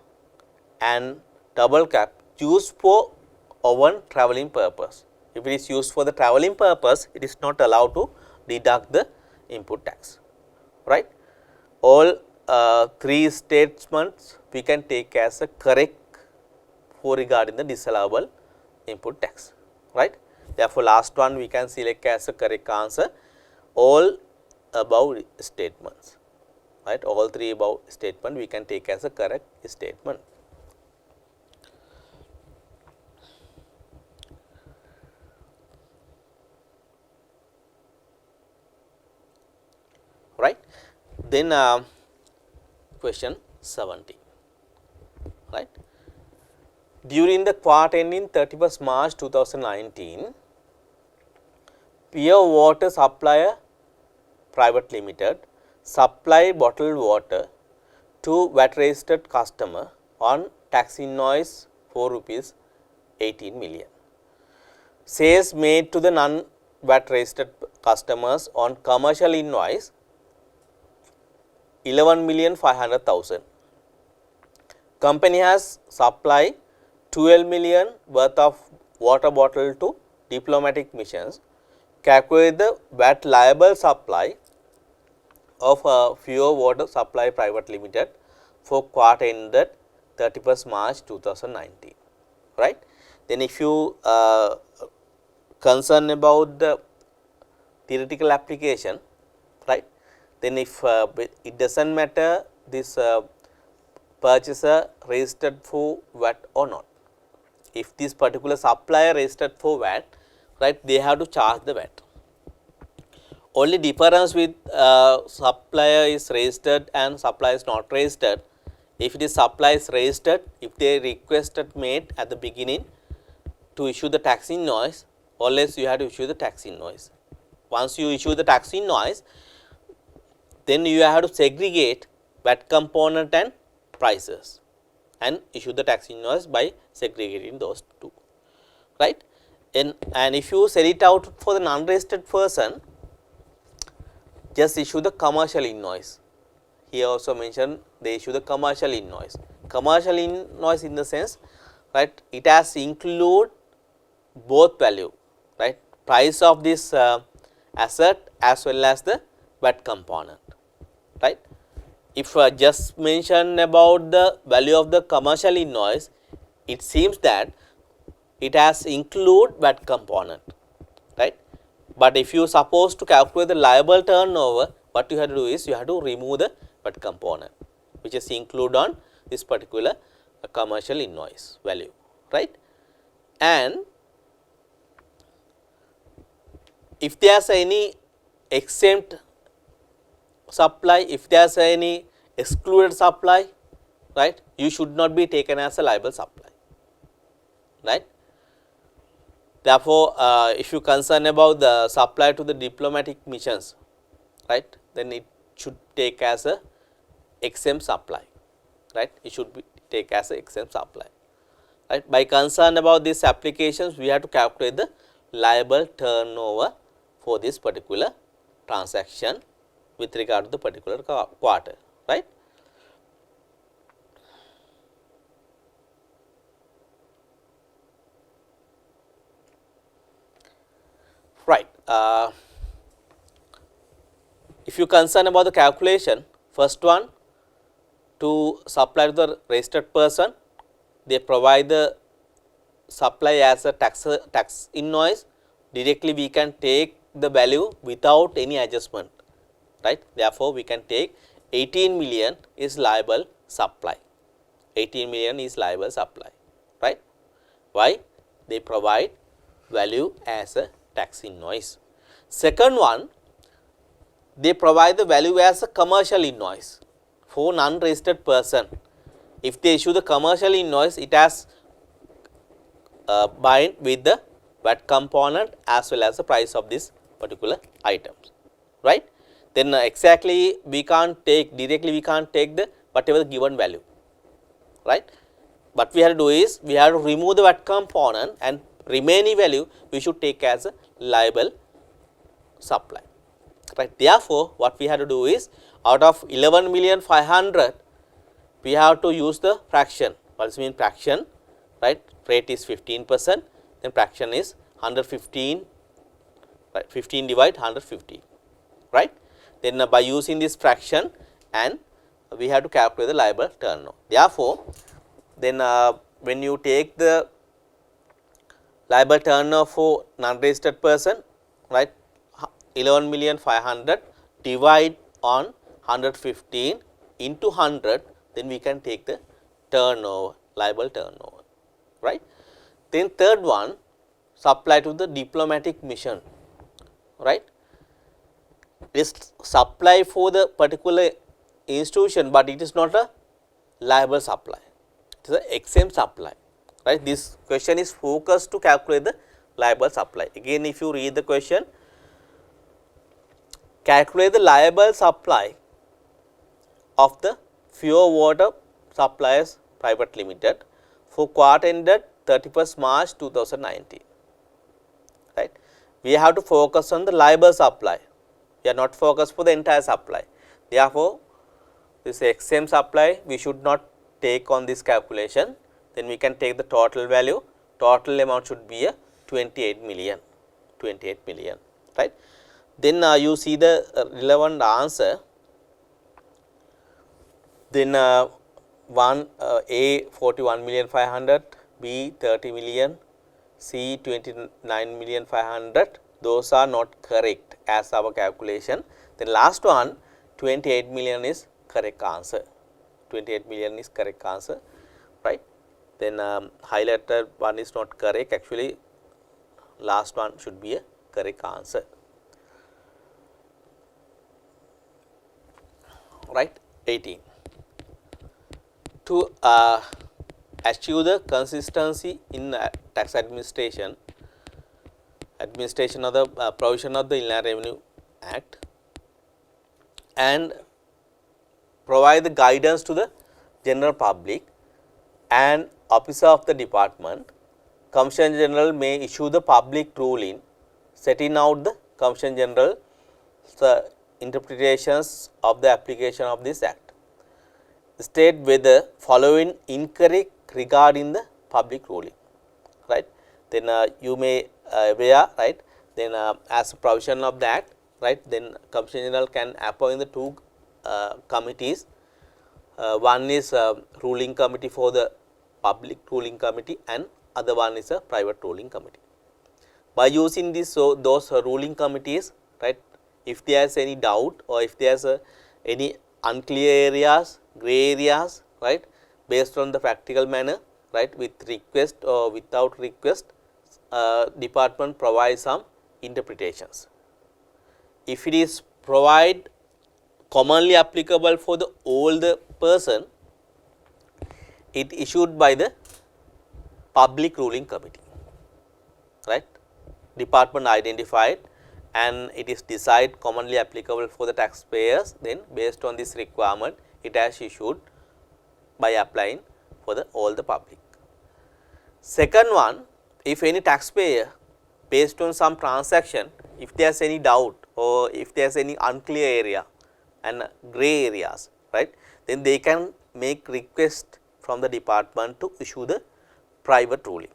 Speaker 1: and double cab used for own travelling purpose. If it is used for the travelling purpose, it is not allowed to deduct the input tax, right. All three statements we can take as a correct for regarding the disallowable input tax, right. Therefore, last one we can select as a correct answer, all above statements, right. All three above statement we can take as a correct statement. Right. Then question 70, right. During the quarter ending 31st March 2019, Pure Water Supplier Private Limited supply bottled water to VAT registered customer on tax invoice for rupees 18 million. Sales made to the non VAT registered customers on commercial invoice 11,500,000. Company has supplied 12 million worth of water bottle to diplomatic missions. Calculate the VAT liable supply of Pure Water Supply Private Limited for quarter ended 31st March 2019, right. Then if you concern about the theoretical application, right, then if it does not matter this purchaser registered for VAT or not. If this particular supplier registered for VAT, right, they have to charge the VAT. only difference with supplier is registered and supplier is not registered. If it is supplier is registered, if they requested made at the beginning to issue the tax invoice, always you have to issue the tax invoice. Once you issue the tax invoice, then you have to segregate VAT component and prices and issue the tax invoice by segregating those two, right. And if you sell it out for the non-registered person, just issue the commercial invoice. Here also mentioned they issue the commercial invoice. Commercial invoice in the sense, right, it has include both value, right, price of this asset as well as the VAT component, right. If just mention about the value of the commercial invoice, it seems that it has include VAT component, right. But if you suppose to calculate the liable turnover, what you have to do is you have to remove the VAT component, which is included on this particular commercial invoice value, right. And if there is any exempt supply, if there is any excluded supply, right, you should not be taken as a liable supply, right. Therefore, if you concern about the supply to the diplomatic missions, right, then it should take as a exempt supply, right, it should be take as a exempt supply, right. By concern about these applications, we have to calculate the liable turnover for this particular transaction with regard to the particular quarter, right. Right. If you concern about the calculation, first one, to supply to the registered person, they provide the supply as a tax invoice. Directly we can take the value without any adjustment, right. Therefore, we can take 18 million is liable supply, 18 million is liable supply, right. Why? They provide value as a tax invoice. Second one, they provide the value as a commercial invoice for non-registered person. If they issue the commercial invoice, it has bind with the VAT component as well as the price of this particular items, right. Then exactly we can't take directly, we can't take the whatever the given value, right. What we have to do is we have to remove the VAT component and remaining value we should take as a liable supply, right. Therefore, what we have to do is out of 11,500,000 we have to use the fraction. What does mean fraction, right? Rate is 15%, then fraction is 115, right? 15 divide 150, right. Then by using this fraction, and we have to calculate the liable turnover. Therefore, then when you take the liable turnover for non-registered person, right, 11,500,000 divide on 115 into 100, then we can take the turnover, liable turnover, right. Then third one, supply to the diplomatic mission, right. This supply for the particular institution, but it is not a liable supply, it is an exempt supply, right. This question is focused to calculate the liable supply. Again, if you read the question, calculate the liable supply of the Pure Water Suppliers Private Limited for quarter ended 31st March 2019, right. We have to focus on the liable supply, we are not focused for the entire supply. Therefore, this exempt supply we should not take on this calculation, then we can take the total value, total amount should be a 28 million, right. Then you see the relevant answer, then one A 41,500,000, B 30 million, C 29,500,000, those are not correct as our calculation. Then last one 28 million is correct answer, 28 million is correct answer, right. Then highlighted one is not correct, actually last one should be a correct answer. right. 18. To achieve the consistency in tax administration of the provision of the Inland Revenue Act and provide the guidance to the general public and officer of the department, Commissioner General may issue the public ruling setting out the Commissioner General's interpretations of the application of this act. State whether following incorrect regarding the public ruling, right. Then you may aware, right. Then as a provision of the act, right, then Commissioner General can appoint the two committees. One is ruling committee for the public ruling committee and other one is a private ruling committee. By using this, so those ruling committees, right, if there is any doubt or if there is any unclear areas, grey areas, right, based on the practical manner, right, with request or without request, department provides some interpretations. If it is provide commonly applicable for the all the person, it issued by the public ruling committee, right. Department identified and it is decided commonly applicable for the taxpayers, then based on this requirement it has issued by applying for the all the public. Second one, if any taxpayer based on some transaction, if there is any doubt or if there is any unclear area and grey areas, right, then they can make request from the department to issue the private ruling,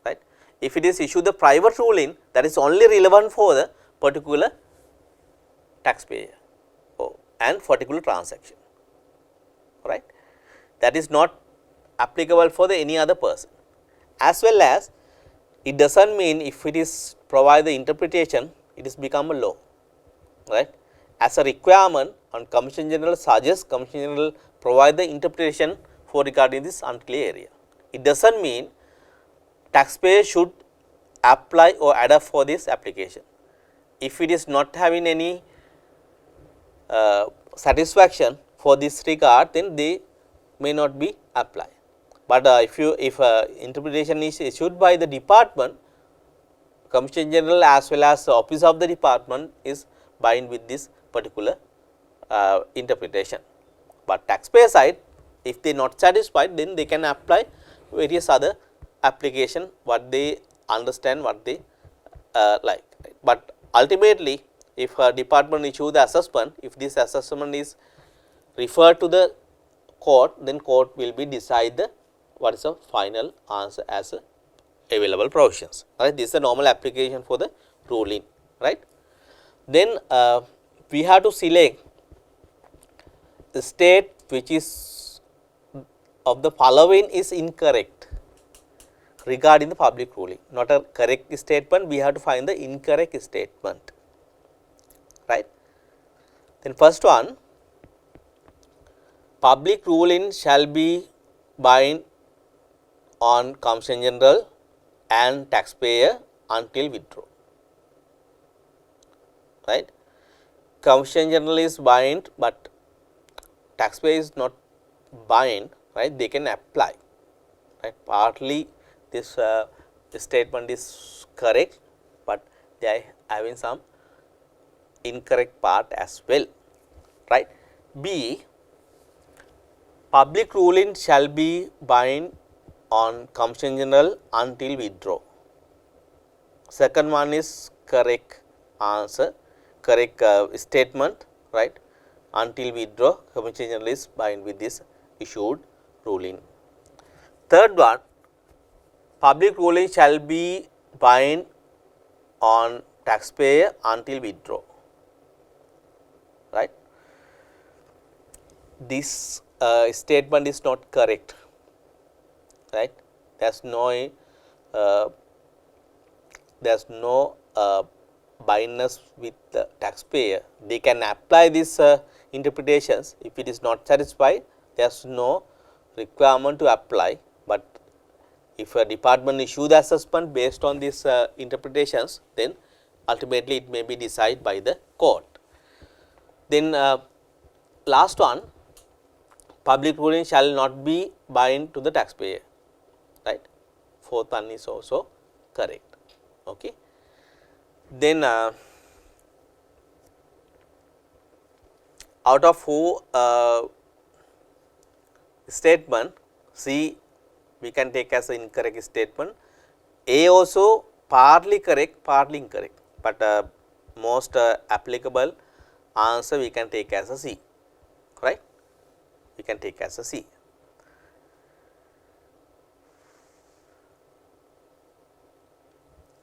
Speaker 1: right. If it is issue the private ruling, that is only relevant for the particular taxpayer and particular transaction, right. That is not applicable for the any other person. As well as it does not mean if it is provide the interpretation, it is become a law, right. As a requirement on Commissioner General suggests, Commissioner General provide the interpretation for regarding this unclear area. It does not mean taxpayer should apply or adapt for this application. If it is not having any satisfaction for this regard, then they may not be applied. But if interpretation is issued by the department, Commissioner General as well as the office of the department is bind with this particular interpretation. But taxpayer side, if they not satisfied, then they can apply various other application what they understand, what they like. But ultimately, if a department issue the assessment, if this assessment is referred to the court, then court will be decide the what is the final answer as available provisions. Right, this is the normal application for the ruling, right. Then we have to select the state which is of the following is incorrect regarding the public ruling, not a correct statement, we have to find the incorrect statement, right. Then first one, public ruling shall be bind on Commissioner General and taxpayer until withdraw, right. Commissioner General is bind, but taxpayer is not bind, right, they can apply, right. Partly this statement is correct, but they are having some incorrect part as well, right. B, public ruling shall be bind on Commissioner General until withdraw. Second one is correct answer, correct statement, right. Until withdraw, Commissioner General is bind with this issued ruling. Third one, public ruling shall be bind on taxpayer until withdraw, right. This statement is not correct, right. There is no bindness with the taxpayer. They can apply these interpretations. If it is not satisfied, there is no requirement to apply, but if a department issue the assessment based on these interpretations, then ultimately it may be decided by the court. Then last one, public ruling shall not be bind to the taxpayer, right. Fourth one is also correct. Okay. Then out of 4 statement, C we can take as an incorrect statement, A also partly correct, partly incorrect, but most applicable answer we can take as a C, right, we can take as a C.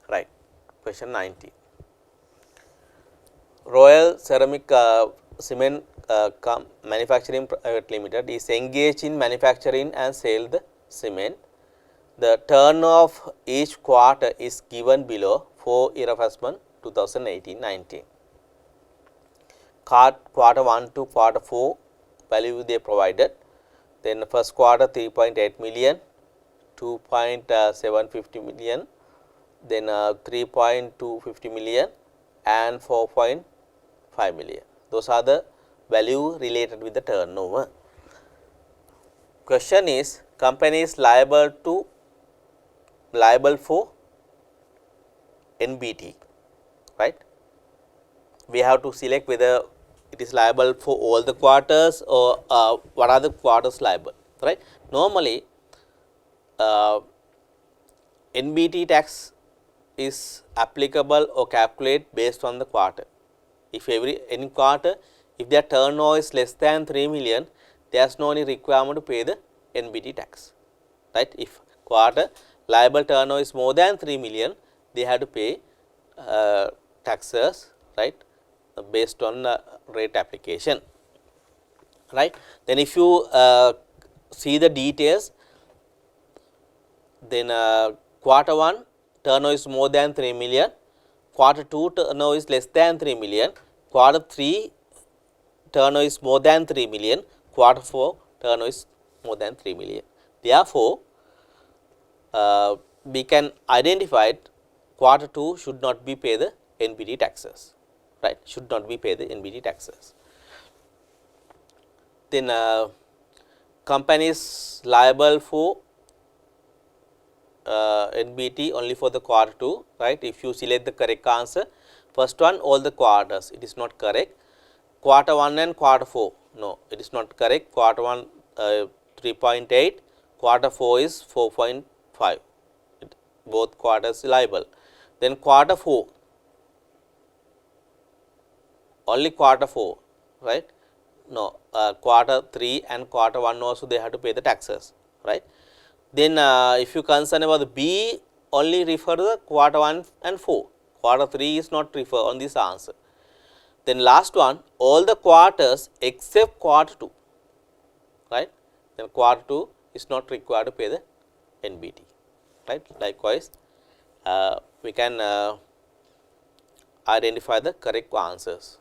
Speaker 1: Right. Question 19. Royal Ceramic Cement Manufacturing Private Limited is engaged in manufacturing and sale the cement. The turnover of each quarter is given below for year of assessment 2018-19. Quarter 1 to quarter 4 value they provided. Then first quarter 3.8 million, 2.750 million, then 3.250 million and 4.5 million. Those are the value related with the turnover. Question is, company is liable for NBT, right. We have to select whether it is liable for all the quarters or what are the quarters liable, right. Normally NBT tax is applicable or calculate based on the quarter. If any quarter, if their turnover is less than 3 million, there is no any requirement to pay the NBT tax, right. If quarter liable turnover is more than 3 million, they have to pay taxes, right, based on rate application, right. Then if you see the details, then quarter 1 turnover is more than 3 million, quarter 2 turnover is less than 3 million, quarter 3 turnover is more than 3 million, quarter 4 turnover is more than 3 million. Therefore, we can identify quarter 2 should not be pay the NBT taxes, right, should not be pay the NBT taxes. Then company is liable for NBT only for the quarter 2, right. If you select the correct answer, first one all the quarters, it is not correct. Quarter 1 and quarter 4, no, it is not correct. Quarter 1 3.8, quarter 4 is 4.5, both quarters liable. Then quarter 4, only quarter 4, right, no, quarter 3 and quarter 1 also they have to pay the taxes, right. Then if you concern about the B, only refer to the quarter 1 and 4, quarter 3 is not refer on this answer. Then last one, all the quarters except quarter 2, right, then quarter 2 is not required to pay the NBT, right. Likewise, we can identify the correct answers.